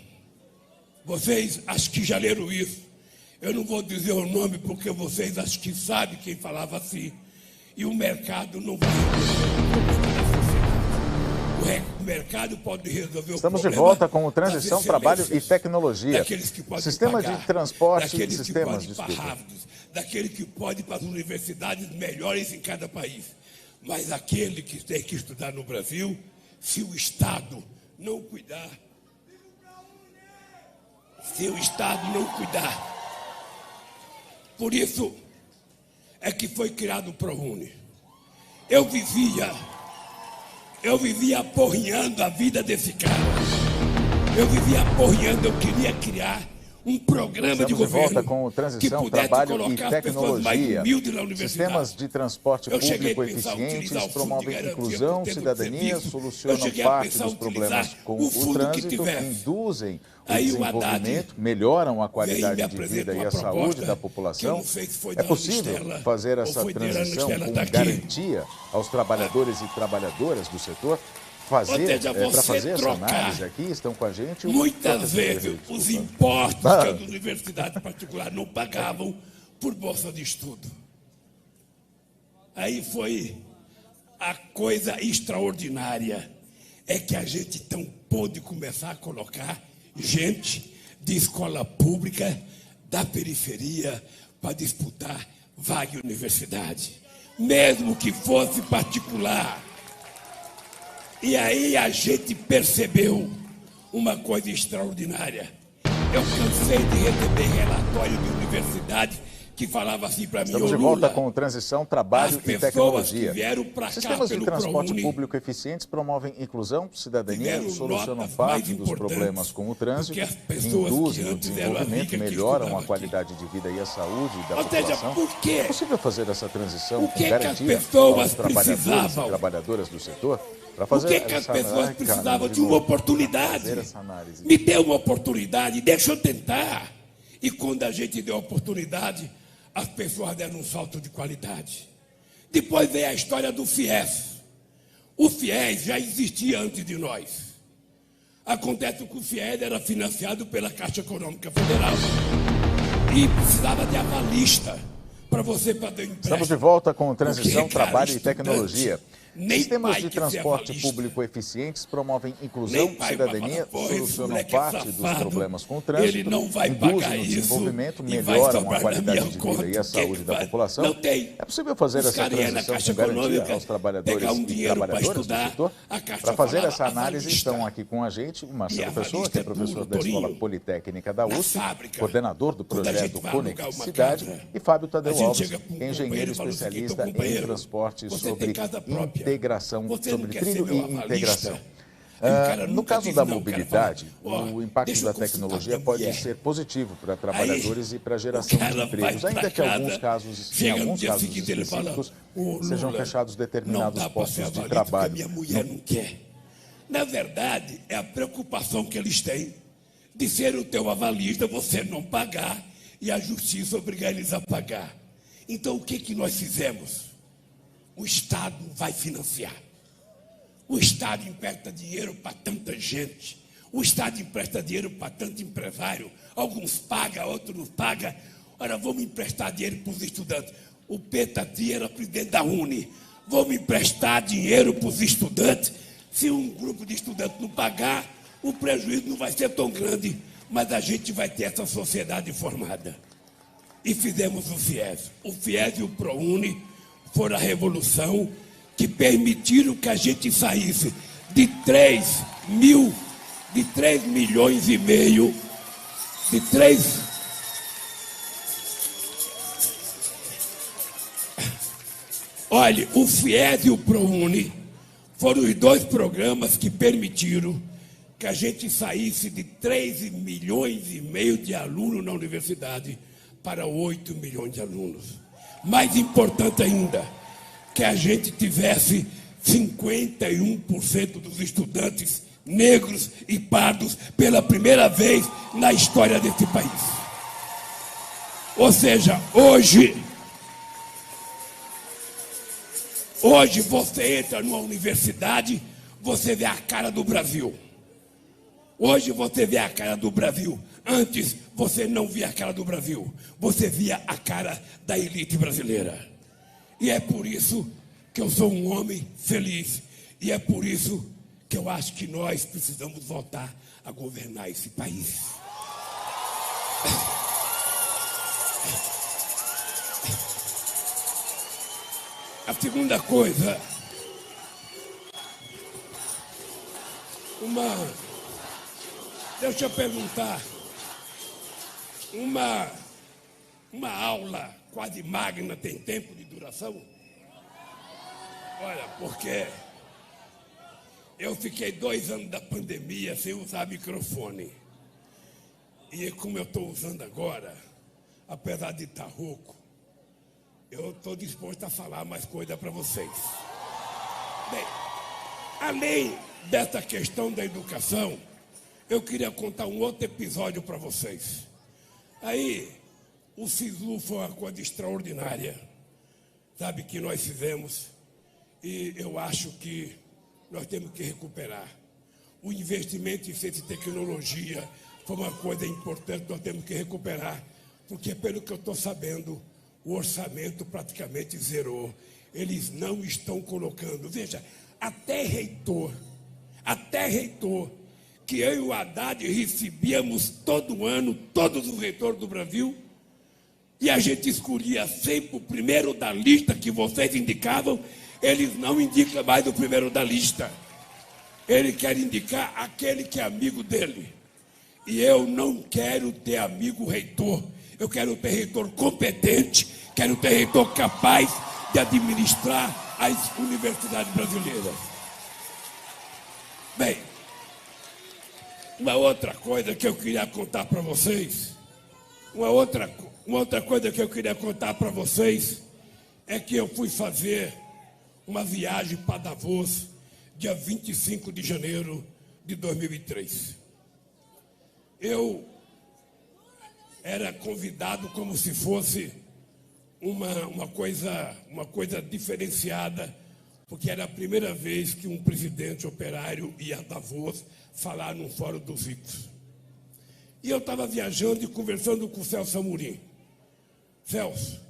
Vocês acho que já leram isso. Eu não vou dizer o nome porque vocês acho que sabem quem falava assim. E o mercado não vai resolver. O mercado pode resolver Estamos o problema. de volta com o Transição, Trabalho e Tecnologia. Sistema de transporte e sistemas de estudo. Daquele que pode ir para as universidades melhores em cada país. Mas aquele que tem que estudar no Brasil, se o Estado não cuidar, Por isso é que foi criado o ProUni. Eu vivia aporreando a vida desse cara. Eu queria criar um programa de governo volta com o Transição, Trabalho e Tecnologia. Sistemas de transporte público eficientes promovem inclusão, cidadania, solucionam parte dos problemas com o trânsito, induzem o desenvolvimento, melhoram a qualidade de vida e a saúde da população. É possível fazer essa transição com garantia aos trabalhadores e trabalhadoras do setor? Para fazer essa análise aqui, estão com a gente... Muitas vezes, os impostos que as universidades particulares não pagavam por bolsa de estudo. Aí foi a coisa extraordinária, é que a gente então pôde começar a colocar gente de escola pública, da periferia, para disputar vaga em universidade, mesmo que fosse particular. E aí a gente percebeu uma coisa extraordinária. Eu cansei de receber relatório de universidade que falava assim para mim, Estamos de volta com Transição, Trabalho e Tecnologia. Sistemas de transporte público eficientes promovem inclusão, cidadania, solucionam parte dos problemas com o trânsito, induzem o desenvolvimento, melhoram a qualidade de vida e a saúde da população. É possível fazer essa transição com garantia aos trabalhadores e trabalhadoras do setor? Por que as pessoas precisavam de uma oportunidade? Me deu uma oportunidade, deixa eu tentar. E quando a gente deu a oportunidade, as pessoas deram um salto de qualidade. Depois veio a história do FIES. O FIES já existia antes de nós. Acontece que o FIES era financiado pela Caixa Econômica Federal. E precisava de avalista para você fazer empréstimo. Estamos de volta com Transição, Trabalho e Tecnologia. Sistemas de transporte público eficientes promovem inclusão, cidadania, solucionam parte dos problemas com o trânsito, induzem o desenvolvimento, melhoram a qualidade de vida e a saúde da população. É possível fazer essa transição com garantia aos trabalhadores e trabalhadoras do setor? Para fazer essa análise, estão aqui com a gente o Marcelo Pessoa, que é professor da Escola Politécnica da USP, coordenador do projeto Conectividade, e Fábio Tadeu Alves, engenheiro especialista em transporte sobre integração, sobre trilho e integração. No caso da mobilidade, o impacto da tecnologia pode ser positivo para trabalhadores e para a geração de empregos, ainda que em alguns casos específicos sejam fechados determinados postos de trabalho. Minha mulher não quer. Na verdade, é a preocupação que eles têm de ser o teu avalista, você não pagar e a justiça obrigar eles a pagar. Então, o que nós fizemos? O Estado vai financiar. O Estado empresta dinheiro para tanta gente. O Estado empresta dinheiro para tanto empresário. Alguns pagam, outros não pagam. Ora, vamos emprestar dinheiro para os estudantes. O Petati era presidente da Uni. Vamos emprestar dinheiro para os estudantes. Se um grupo de estudantes não pagar, o prejuízo não vai ser tão grande, mas a gente vai ter essa sociedade formada. E fizemos o FIES. O FIES e o ProUni foram a revolução que permitiram que a gente saísse de 3 milhões e meio, Olha, o FIES e o ProUni foram os dois programas que permitiram que a gente saísse de 3 milhões e meio de alunos na universidade para 8 milhões de alunos. Mais importante ainda, que a gente tivesse 51% dos estudantes negros e pardos pela primeira vez na história desse país. Ou seja, hoje você entra numa universidade, você vê a cara do Brasil. Hoje você vê a cara do Brasil. Antes você não via a cara do Brasil. Você via a cara da elite brasileira. E é por isso que eu sou um homem feliz. E é por isso que eu acho que nós precisamos voltar a governar esse país. A segunda coisa, deixa eu perguntar, uma aula quase magna tem tempo de duração? Olha, porque eu fiquei 2 anos da pandemia sem usar microfone. E como eu estou usando agora, apesar de estar rouco, eu estou disposto a falar mais coisa para vocês. Bem, além dessa questão da educação, eu queria contar um outro episódio para vocês. Aí, o SISU foi uma coisa extraordinária, sabe, que nós fizemos, e eu acho que nós temos que recuperar. O investimento em ciência e tecnologia foi uma coisa importante, nós temos que recuperar, porque pelo que eu estou sabendo, o orçamento praticamente zerou. Eles não estão colocando. Veja, até reitor, que eu e o Haddad recebíamos todo ano, todos os reitores do Brasil, e a gente escolhia sempre o primeiro da lista que vocês indicavam, eles não indicam mais o primeiro da lista. Ele quer indicar aquele que é amigo dele. E eu não quero ter amigo reitor. Eu quero ter reitor competente, quero ter reitor capaz de administrar as universidades brasileiras. Bem, uma outra coisa que eu queria contar para vocês, uma outra coisa que eu queria contar para vocês é que eu fui fazer uma viagem para Davos, dia 25 de janeiro de 2003. Eu era convidado como se fosse uma coisa diferenciada, porque era a primeira vez que um presidente operário ia a Davos falar num fórum dos ricos. E eu estava viajando e conversando com o Celso Amorim. Celso,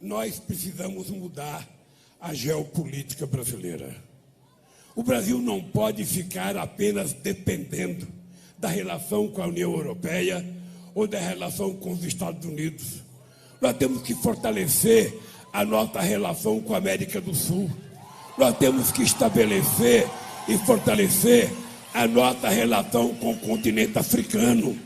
nós precisamos mudar a geopolítica brasileira. O Brasil não pode ficar apenas dependendo da relação com a União Europeia ou da relação com os Estados Unidos. Nós temos que fortalecer a nossa relação com a América do Sul. Nós temos que estabelecer e fortalecer a nossa relação com o continente africano.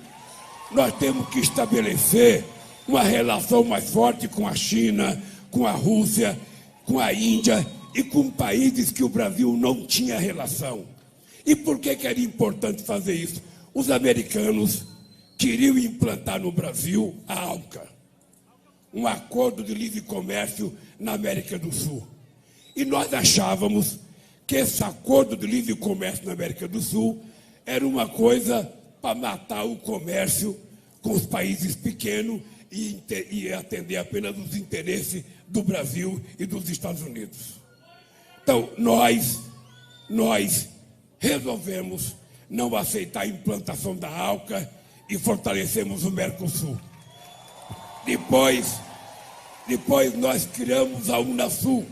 Nós temos que estabelecer uma relação mais forte com a China, com a Rússia, com a Índia e com países que o Brasil não tinha relação. E por que era importante fazer isso? Os americanos queriam implantar no Brasil a ALCA, um acordo de livre comércio na América do Sul. E nós achávamos que esse acordo de livre comércio na América do Sul era uma coisa para matar o comércio com os países pequenos e atender apenas os interesses do Brasil e dos Estados Unidos. Então, nós resolvemos não aceitar a implantação da ALCA e fortalecemos o Mercosul. Depois nós criamos a Unasul.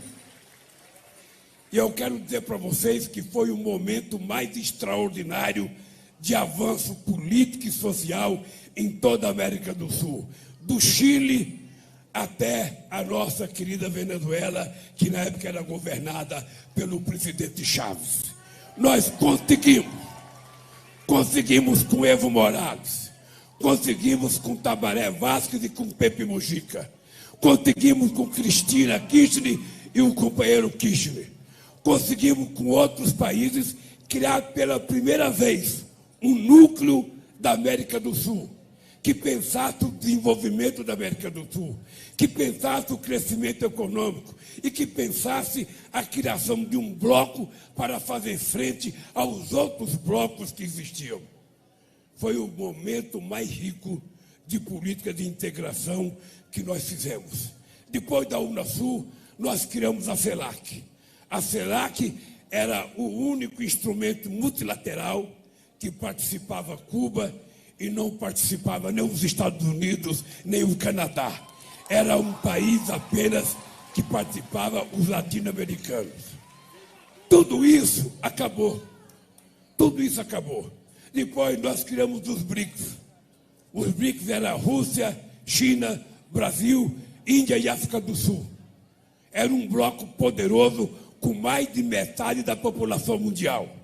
E eu quero dizer para vocês que foi o momento mais extraordinário de avanço político e social em toda a América do Sul. Do Chile até a nossa querida Venezuela, que na época era governada pelo presidente Chávez. Nós conseguimos com Evo Morales, conseguimos com Tabaré Vázquez e com Pepe Mujica, conseguimos com Cristina Kirchner e o companheiro Kirchner, conseguimos com outros países criar pela primeira vez um núcleo da América do Sul, que pensasse o desenvolvimento da América do Sul, que pensasse o crescimento econômico e que pensasse a criação de um bloco para fazer frente aos outros blocos que existiam. Foi o momento mais rico de política de integração que nós fizemos. Depois da Unasul, nós criamos a CELAC. A CELAC era o único instrumento multilateral que participava Cuba e não participava nem os Estados Unidos, nem o Canadá. Era um país apenas que participava os latino-americanos. Tudo isso acabou. Tudo isso acabou. Depois nós criamos os BRICS. Os BRICS eram Rússia, China, Brasil, Índia e África do Sul. Era um bloco poderoso com mais de metade da população mundial.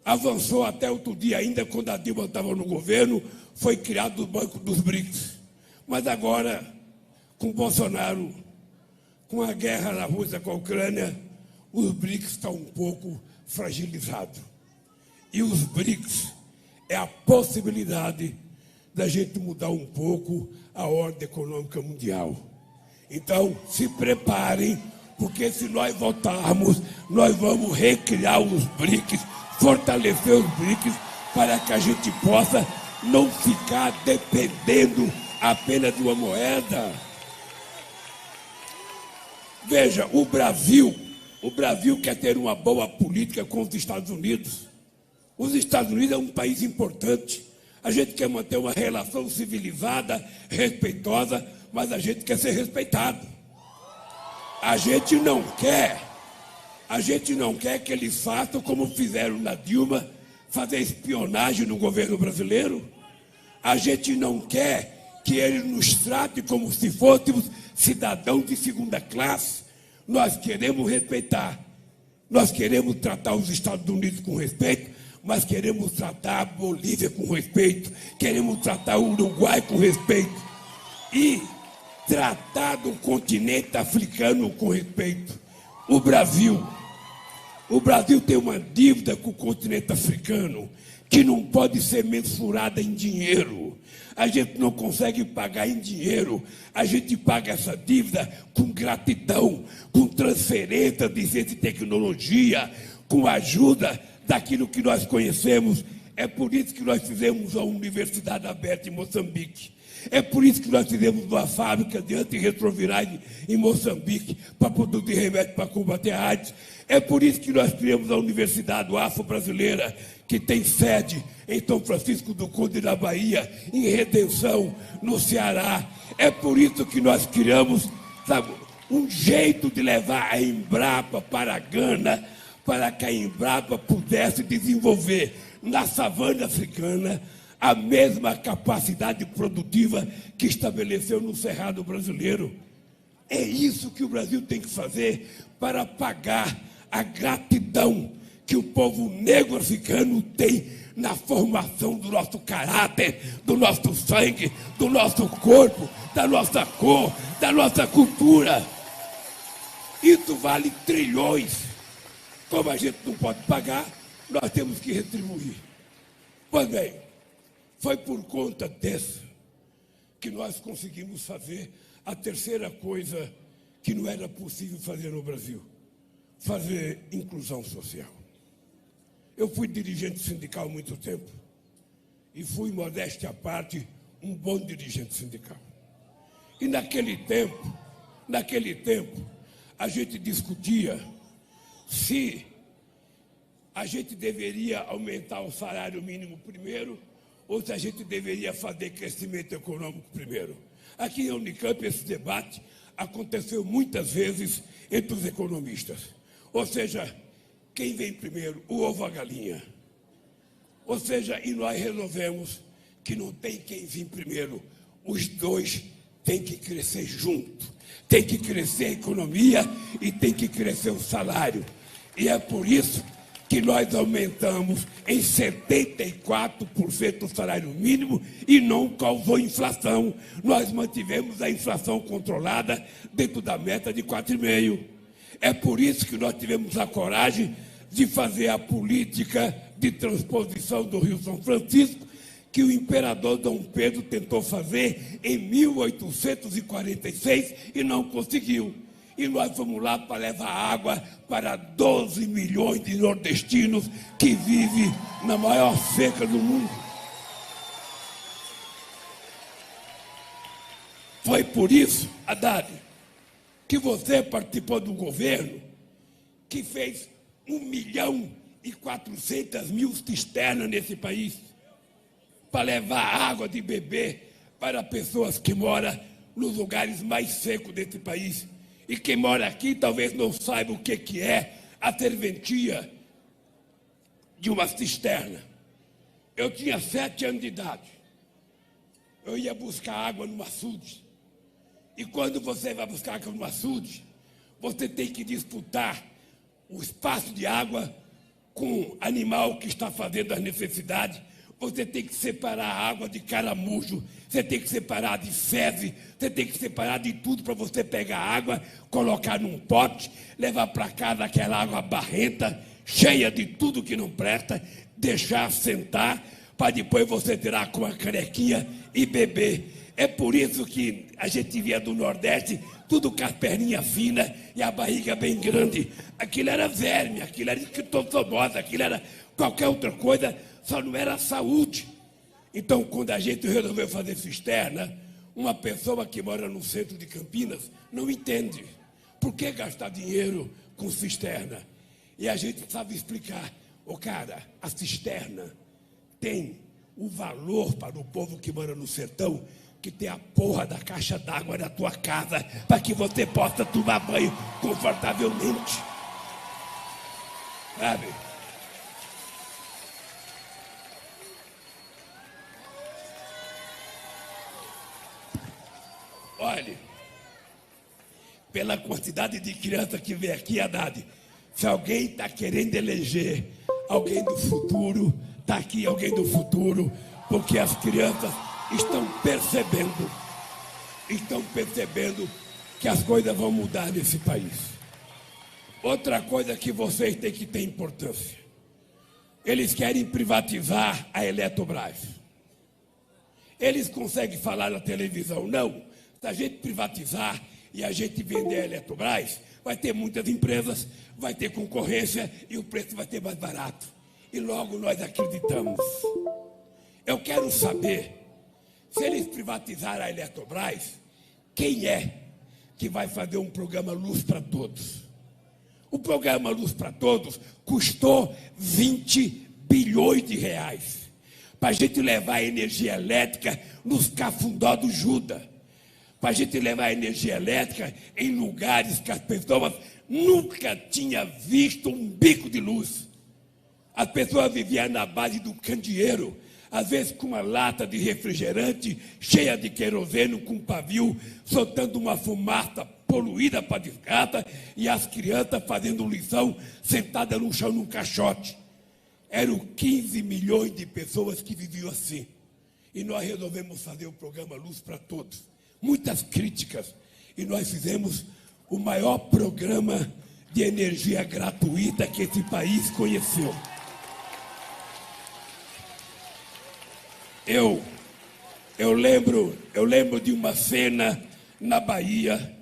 Avançou até outro dia, ainda quando a Dilma estava no governo, foi criado o Banco dos BRICS. Mas agora, com Bolsonaro, com a guerra na Rússia com a Ucrânia, os BRICS estão um pouco fragilizados. E os BRICS é a possibilidade da gente mudar um pouco a ordem econômica mundial. Então, se preparem, porque se nós voltarmos, nós vamos recriar os BRICS, fortalecer os BRICS, para que a gente possa não ficar dependendo apenas de uma moeda. Veja, o Brasil quer ter uma boa política com os Estados Unidos. Os Estados Unidos é um país importante. A gente quer manter uma relação civilizada, respeitosa, mas a gente quer ser respeitado. A gente não quer que eles façam como fizeram na Dilma, fazer espionagem no governo brasileiro. A gente não quer que eles nos tratem como se fôssemos cidadãos de segunda classe. Nós queremos respeitar. Nós queremos tratar os Estados Unidos com respeito, mas queremos tratar a Bolívia com respeito, queremos tratar o Uruguai com respeito e tratar do continente africano com respeito. O Brasil tem uma dívida com o continente africano que não pode ser mensurada em dinheiro. A gente não consegue pagar em dinheiro, a gente paga essa dívida com gratidão, com transferência de ciência e tecnologia, com ajuda daquilo que nós conhecemos. É por isso que nós fizemos a Universidade Aberta em Moçambique. É por isso que nós fizemos uma fábrica de antirretrovirais em Moçambique para produzir remédio para combater a AIDS. É por isso que nós criamos a Universidade Afro-Brasileira, que tem sede em São Francisco do Conde, na Bahia, em Redenção, no Ceará. É por isso que nós criamos, sabe, um jeito de levar a Embrapa para a Gana, para que a Embrapa pudesse desenvolver na savana africana a mesma capacidade produtiva que estabeleceu no Cerrado brasileiro. É isso que o Brasil tem que fazer para pagar a gratidão que o povo negro africano tem na formação do nosso caráter, do nosso sangue, do nosso corpo, da nossa cor, da nossa cultura. Isso vale trilhões. Como a gente não pode pagar, nós temos que retribuir. Pois bem, foi por conta dessa que nós conseguimos fazer a terceira coisa que não era possível fazer no Brasil: fazer inclusão social. Eu fui dirigente sindical há muito tempo e fui, modéstia à parte, um bom dirigente sindical. E naquele tempo, a gente discutia se a gente deveria aumentar o salário mínimo primeiro ou se a gente deveria fazer crescimento econômico primeiro. Aqui na Unicamp esse debate aconteceu muitas vezes entre os economistas. Ou seja, quem vem primeiro, o ovo ou a galinha? Ou seja, e nós resolvemos que não tem quem vir primeiro, os dois têm que crescer junto. Tem que crescer a economia e tem que crescer o salário. E é por isso que nós aumentamos em 74% o salário mínimo e não causou inflação. Nós mantivemos a inflação controlada dentro da meta de 4,5%. É por isso que nós tivemos a coragem de fazer a política de transposição do Rio São Francisco, que o imperador Dom Pedro tentou fazer em 1846 e não conseguiu. E nós vamos lá para levar água para 12 milhões de nordestinos que vivem na maior seca do mundo. Foi por isso, Haddad, que você participou do governo que fez 1.400.000 cisternas nesse país para levar água de beber para pessoas que moram nos lugares mais secos desse país. E quem mora aqui talvez não saiba o que é a serventia de uma cisterna. Eu tinha 7 anos de idade. Eu ia buscar água no açude. E quando você vai buscar água no açude, você tem que disputar o espaço de água com o animal que está fazendo as necessidades. Você tem que separar a água de caramujo, você tem que separar de fezes, você tem que separar de tudo para você pegar a água, colocar num pote, levar para casa aquela água barrenta, cheia de tudo que não presta, deixar sentar, para depois você tirar com uma canequinha e beber. É por isso que a gente via do Nordeste, tudo com as perninhas finas e a barriga bem grande. Aquilo era verme, aquilo era esquitossomose, aquilo era qualquer outra coisa, só não era saúde. Então, quando a gente resolveu fazer cisterna, uma pessoa que mora no centro de Campinas não entende. Por que gastar dinheiro com cisterna? E a gente sabe explicar. Cara, a cisterna tem o valor para o povo que mora no sertão, que tem a porra da caixa d'água na tua casa, para que você possa tomar banho confortavelmente. Sabe? Olhe, pela quantidade de crianças que vem aqui, Haddad, se alguém está querendo eleger alguém do futuro, está aqui alguém do futuro, porque as crianças estão percebendo que as coisas vão mudar nesse país. Outra coisa que vocês têm que ter importância. Eles querem privatizar a Eletrobras. Eles conseguem falar na televisão, não. Se a gente privatizar e a gente vender a Eletrobras, vai ter muitas empresas, vai ter concorrência e o preço vai ter mais barato. E logo nós acreditamos. Eu quero saber, se eles privatizarem a Eletrobras, quem é que vai fazer um programa Luz para Todos? O programa Luz para Todos custou 20 bilhões de reais para a gente levar a energia elétrica nos cafundó do Judas, para a gente levar a energia elétrica em lugares que as pessoas nunca tinham visto um bico de luz. As pessoas viviam na base do candeeiro, às vezes com uma lata de refrigerante cheia de querosene, com um pavio, soltando uma fumaça poluída para desgraça, e as crianças fazendo lição sentadas no chão num caixote. Eram 15 milhões de pessoas que viviam assim. E nós resolvemos fazer o programa Luz para Todos. Muitas críticas. E nós fizemos o maior programa de energia gratuita que esse país conheceu. Eu lembro de uma cena na Bahia,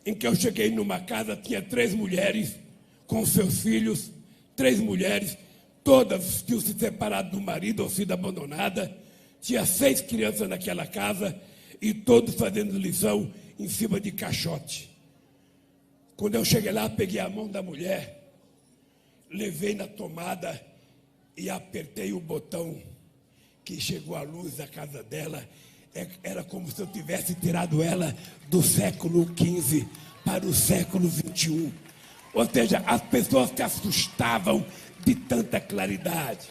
em que eu cheguei numa casa, tinha 3 mulheres com seus filhos, 3 mulheres, todas tinham se separado do marido ou sido abandonadas, tinha 6 crianças naquela casa e todos fazendo lição em cima de caixote. Quando eu cheguei lá, peguei a mão da mulher, levei na tomada e apertei o botão que chegou a luz da casa dela. Era como se eu tivesse tirado ela do século XV para o século XXI. Ou seja, as pessoas se assustavam de tanta claridade.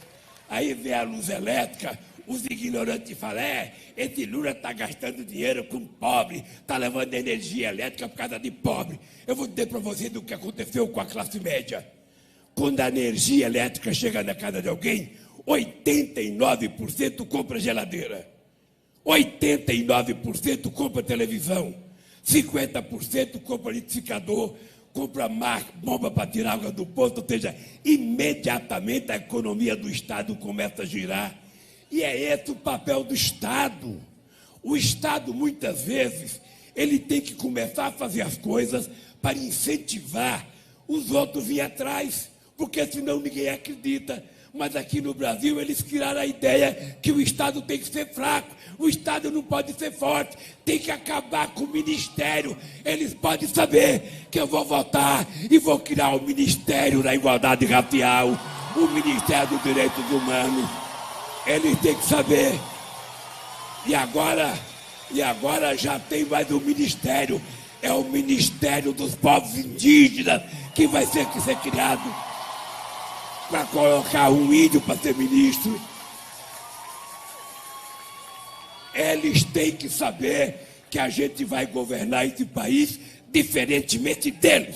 Aí vem a luz elétrica, os ignorantes falam, esse Lula está gastando dinheiro com pobre, está levando energia elétrica por causa de pobre. Eu vou dizer para vocês o que aconteceu com a classe média. Quando a energia elétrica chega na casa de alguém, 89% compra geladeira, 89% compra televisão, 50% compra liquidificador, compra bomba para tirar água do poço, ou seja, imediatamente a economia do Estado começa a girar E é esse o papel do Estado. O Estado, muitas vezes, ele tem que começar a fazer as coisas para incentivar os outros a vir atrás, porque senão ninguém acredita. Mas aqui no Brasil eles criaram a ideia que o Estado tem que ser fraco, o Estado não pode ser forte, tem que acabar com o Ministério. Eles podem saber que eu vou votar e vou criar o Ministério da Igualdade Racial, o Ministério dos Direitos Humanos. Eles têm que saber. E agora já tem mais um ministério. É o Ministério dos Povos Indígenas que vai ser criado para colocar um índio para ser ministro. Eles têm que saber que a gente vai governar esse país diferentemente deles.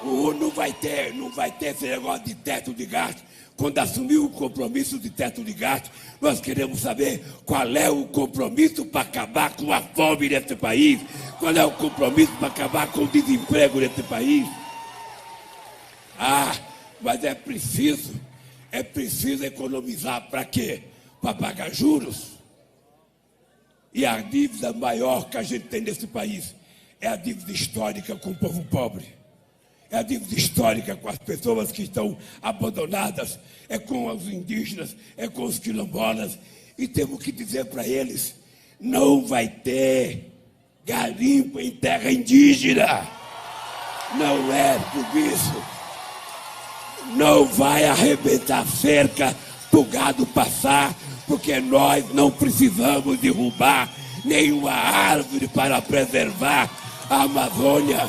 Não vai ter esse negócio de teto de gasto. Quando assumiu o compromisso de teto de gasto, nós queremos saber qual é o compromisso para acabar com a fome nesse país, qual é o compromisso para acabar com o desemprego nesse país. Mas é preciso economizar para quê? Para pagar juros. E a dívida maior que a gente tem nesse país é a dívida histórica com o povo pobre. É a dívida histórica com as pessoas que estão abandonadas, é com os indígenas, é com os quilombolas. E temos que dizer para eles, não vai ter garimpo em terra indígena. Não é por isso. Não vai arrebentar cerca para o gado passar, porque nós não precisamos derrubar nenhuma árvore para preservar a Amazônia.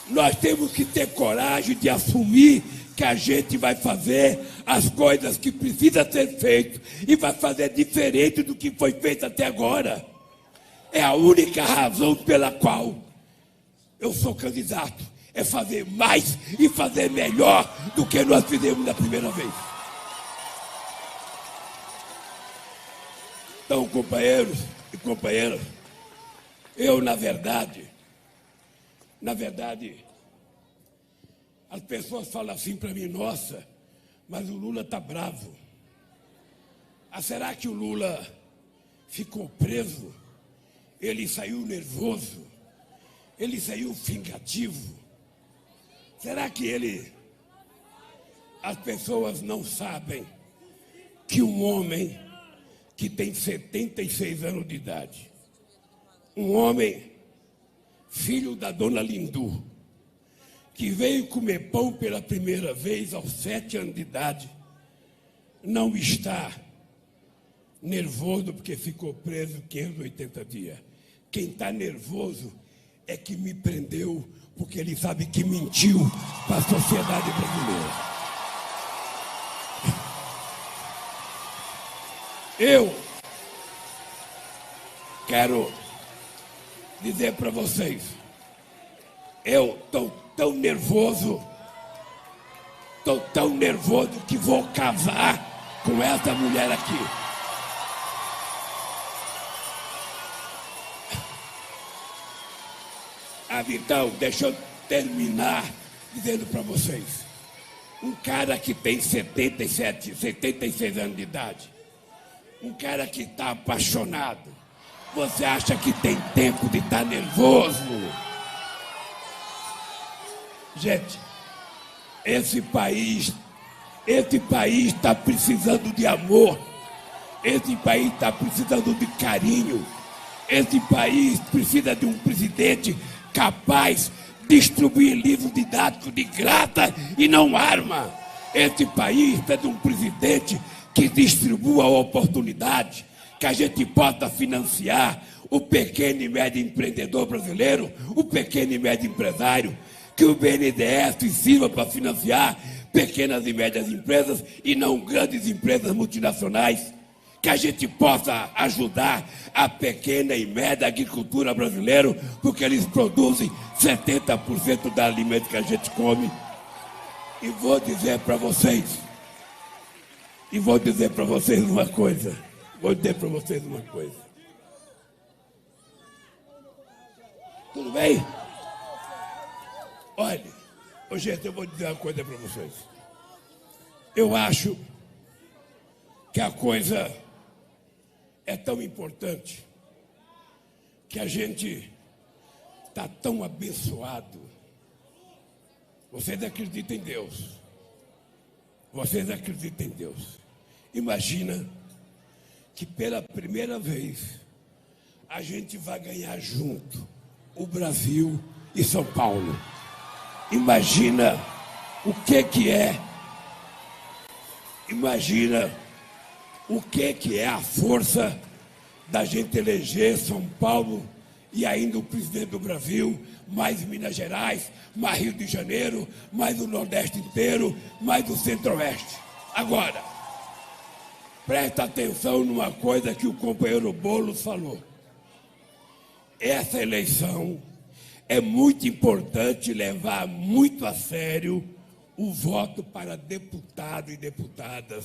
Nós temos que ter coragem de assumir que a gente vai fazer as coisas que precisa ser feito e vai fazer diferente do que foi feito até agora. É a única razão pela qual eu sou candidato. É fazer mais e fazer melhor do que nós fizemos na primeira vez. Então, companheiros e companheiras, eu, na verdade, as pessoas falam assim para mim, nossa, mas o Lula está bravo. Será que o Lula ficou preso? Ele saiu nervoso? Ele saiu vingativo? Será que as pessoas não sabem que um homem que tem 76 anos de idade, um homem filho da dona Lindu, que veio comer pão pela primeira vez aos 7 anos de idade, não está nervoso porque ficou preso 580 dias. Quem está nervoso é que me prendeu porque ele sabe que mentiu para a sociedade brasileira. Eu quero dizer para vocês, eu estou tão nervoso que vou casar com essa mulher aqui. Então, deixa eu terminar dizendo para vocês, um cara que tem 76 anos de idade, um cara que está apaixonado, você acha que tem tempo de estar nervoso? Gente, esse país está precisando de amor, esse país está precisando de carinho, esse país precisa de um presidente capaz de distribuir livros didáticos de graça e não arma. Esse país precisa de um presidente que distribua oportunidade, que a gente possa financiar o pequeno e médio empreendedor brasileiro, o pequeno e médio empresário, que o BNDES sirva para financiar pequenas e médias empresas e não grandes empresas multinacionais, que a gente possa ajudar a pequena e média agricultura brasileira, porque eles produzem 70% do alimento que a gente come. E vou dizer para vocês uma coisa. Tudo bem? Olha, Ô, gente, eu vou dizer uma coisa para vocês. Eu acho que a coisa é tão importante que a gente está tão abençoado. Vocês acreditam em Deus. Vocês acreditam em Deus. Imagina que pela primeira vez a gente vai ganhar junto o Brasil e São Paulo. Imagina o que é. Imagina o que é a força da gente eleger São Paulo e ainda o presidente do Brasil, mais Minas Gerais, mais Rio de Janeiro, mais o Nordeste inteiro, mais o Centro-Oeste. Agora, presta atenção numa coisa que o companheiro Boulos falou. Essa eleição é muito importante levar muito a sério o voto para deputado e deputadas.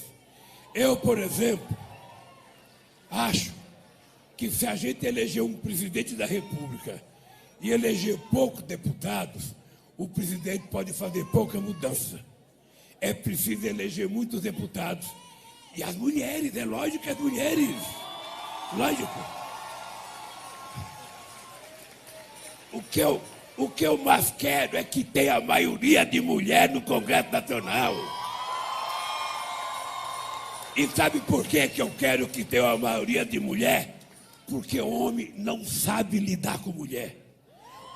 Eu, por exemplo, acho que se a gente eleger um presidente da República e eleger poucos deputados, o presidente pode fazer pouca mudança. É preciso eleger muitos deputados. E as mulheres, é lógico que as mulheres. Lógico. O que eu mais quero é que tenha a maioria de mulher no Congresso Nacional. E sabe por que eu quero que tenha a maioria de mulher? Porque o homem não sabe lidar com mulher.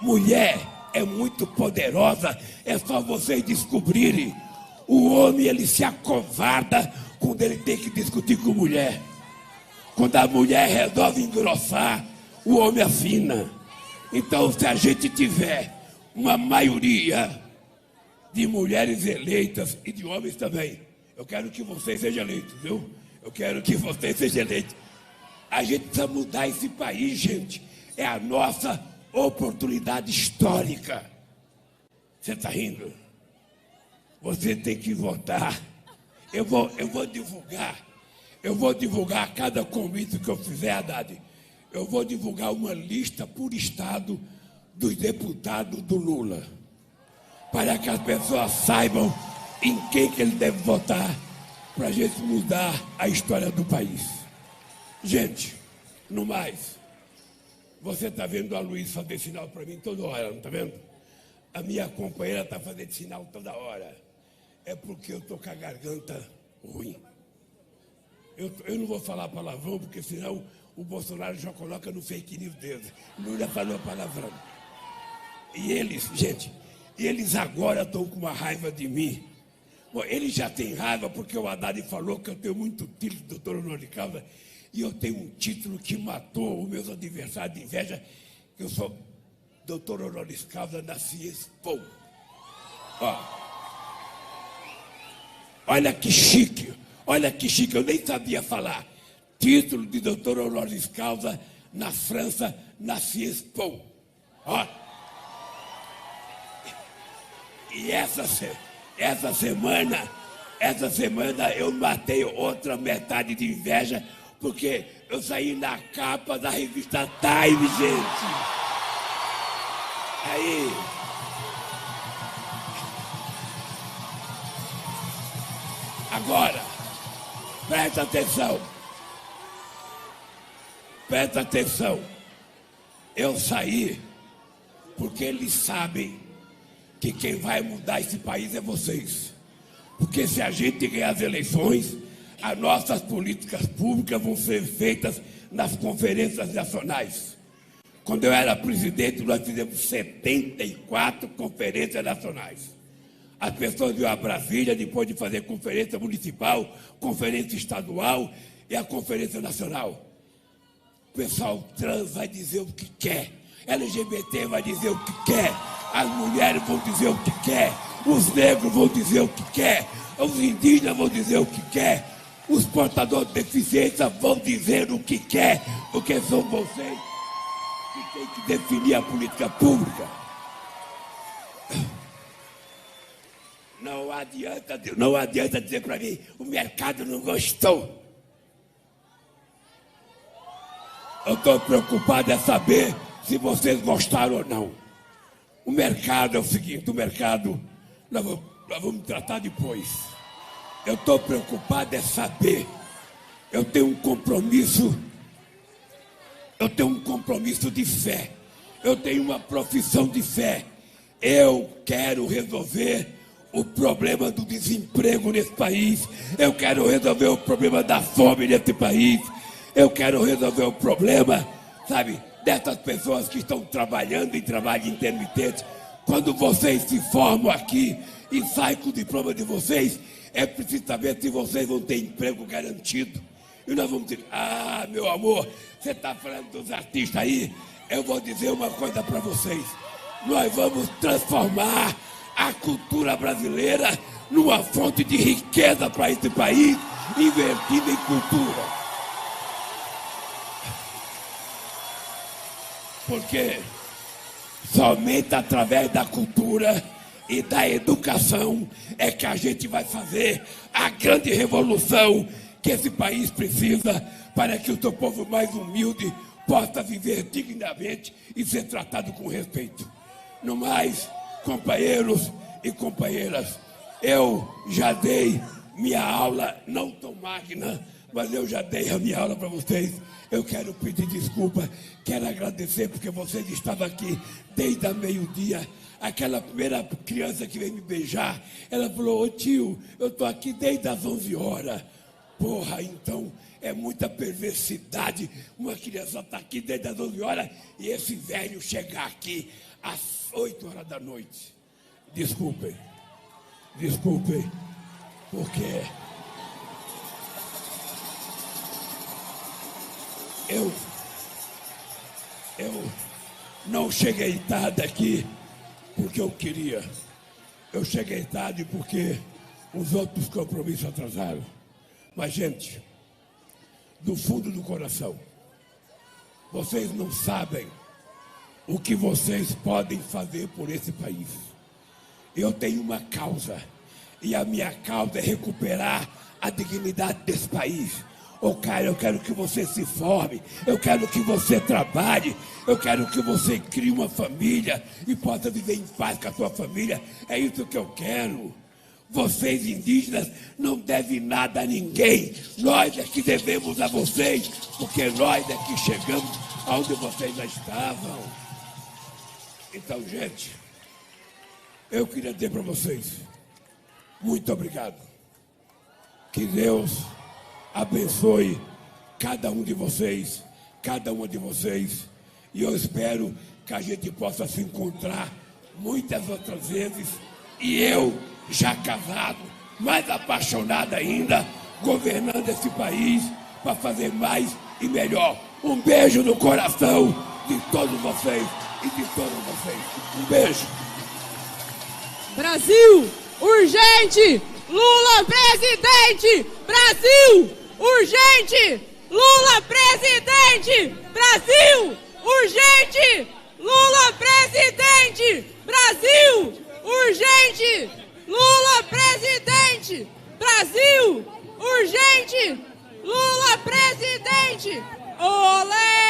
Mulher é muito poderosa, é só vocês descobrirem. O homem, ele se acovarda quando ele tem que discutir com mulher. Quando a mulher resolve engrossar, o homem afina. Então, se a gente tiver uma maioria de mulheres eleitas e de homens também, eu quero que vocês sejam eleitos, viu? Eu quero que vocês sejam eleitos. A gente precisa mudar esse país, gente. É a nossa oportunidade histórica. Você está rindo? Você tem que votar. Eu vou divulgar cada convite que eu fizer, Haddad. Eu vou divulgar uma lista por estado dos deputados do Lula, para que as pessoas saibam em quem que ele deve votar, para a gente mudar a história do país. Gente, no mais, você está vendo a Luiz fazer sinal para mim toda hora, não está vendo? A minha companheira está fazendo sinal toda hora. É porque eu estou com a garganta ruim. Eu não vou falar palavrão, porque senão o Bolsonaro já coloca no fake news dele. Lula falou palavrão. E eles, gente, eles agora estão com uma raiva de mim. Bom, eles já têm raiva porque o Haddad falou que eu tenho muito título do doutor honoris causa. E eu tenho um título que matou os meus adversários de inveja. Eu sou doutor honoris causa da Ciespol. Olha que chique, eu nem sabia falar. Título de doutor honoris causa na França, na Ciespol. E essa semana eu matei outra metade de inveja, porque eu saí na capa da revista Time, gente. Aí. Agora, presta atenção. Eu saí porque eles sabem que quem vai mudar esse país é vocês. Porque se a gente ganhar as eleições, as nossas políticas públicas vão ser feitas nas conferências nacionais. Quando eu era presidente, nós fizemos 74 conferências nacionais. As pessoas iam a Brasília, depois de fazer conferência municipal, conferência estadual e a conferência nacional. O pessoal trans vai dizer o que quer, LGBT vai dizer o que quer, as mulheres vão dizer o que quer, os negros vão dizer o que quer, os indígenas vão dizer o que quer, os portadores de deficiência vão dizer o que quer, porque são vocês que têm que definir a política pública. Não adianta dizer para mim, o mercado não gostou. Eu estou preocupado em saber se vocês gostaram ou não. O mercado é o seguinte, o mercado nós vamos tratar depois. Eu estou preocupado é saber. Eu tenho um compromisso de fé. Eu tenho uma profissão de fé. Eu quero resolver o problema do desemprego nesse país. Eu quero resolver o problema da fome nesse país. Eu quero resolver o problema, sabe, dessas pessoas que estão trabalhando em trabalho intermitente. Quando vocês se formam aqui e saem com o diploma de vocês, é preciso saber se vocês vão ter emprego garantido. E nós vamos dizer, meu amor, você está falando dos artistas aí? Eu vou dizer uma coisa para vocês. Nós vamos transformar a cultura brasileira numa fonte de riqueza para esse país, investindo em cultura. Porque somente através da cultura e da educação é que a gente vai fazer a grande revolução que esse país precisa para que o seu povo mais humilde possa viver dignamente e ser tratado com respeito. No mais, companheiros e companheiras, eu já dei minha aula, não tão magna, mas eu já dei a minha aula para vocês. Eu quero pedir desculpa, quero agradecer porque vocês estavam aqui desde a meio-dia. Aquela primeira criança que veio me beijar, ela falou, ô tio, eu estou aqui desde as 11 horas. Porra, então é muita perversidade. Uma criança está aqui desde as 11 horas e esse velho chegar aqui às 8 horas da noite. Desculpem, porque eu não cheguei tarde aqui porque eu queria. Eu cheguei tarde porque os outros compromissos atrasaram. Mas, gente, do fundo do coração, vocês não sabem o que vocês podem fazer por esse país. Eu tenho uma causa, e a minha causa é recuperar a dignidade desse país. Cara, eu quero que você se forme, eu quero que você trabalhe, eu quero que você crie uma família e possa viver em paz com a sua família. É isso que eu quero. Vocês indígenas não devem nada a ninguém. Nós é que devemos a vocês, porque nós é que chegamos aonde vocês já estavam. Então, gente, eu queria dizer para vocês, muito obrigado. Que Deus abençoe cada um de vocês, cada uma de vocês. E eu espero que a gente possa se encontrar muitas outras vezes. E eu, já casado, mais apaixonado ainda, governando esse país para fazer mais e melhor. Um beijo no coração de todos vocês e de todas vocês. Um beijo. Brasil, urgente! Lula presidente! Brasil, urgente! Lula presidente! Brasil, urgente! Lula presidente! Brasil, urgente! Lula presidente! Brasil, urgente! Lula presidente! Olé!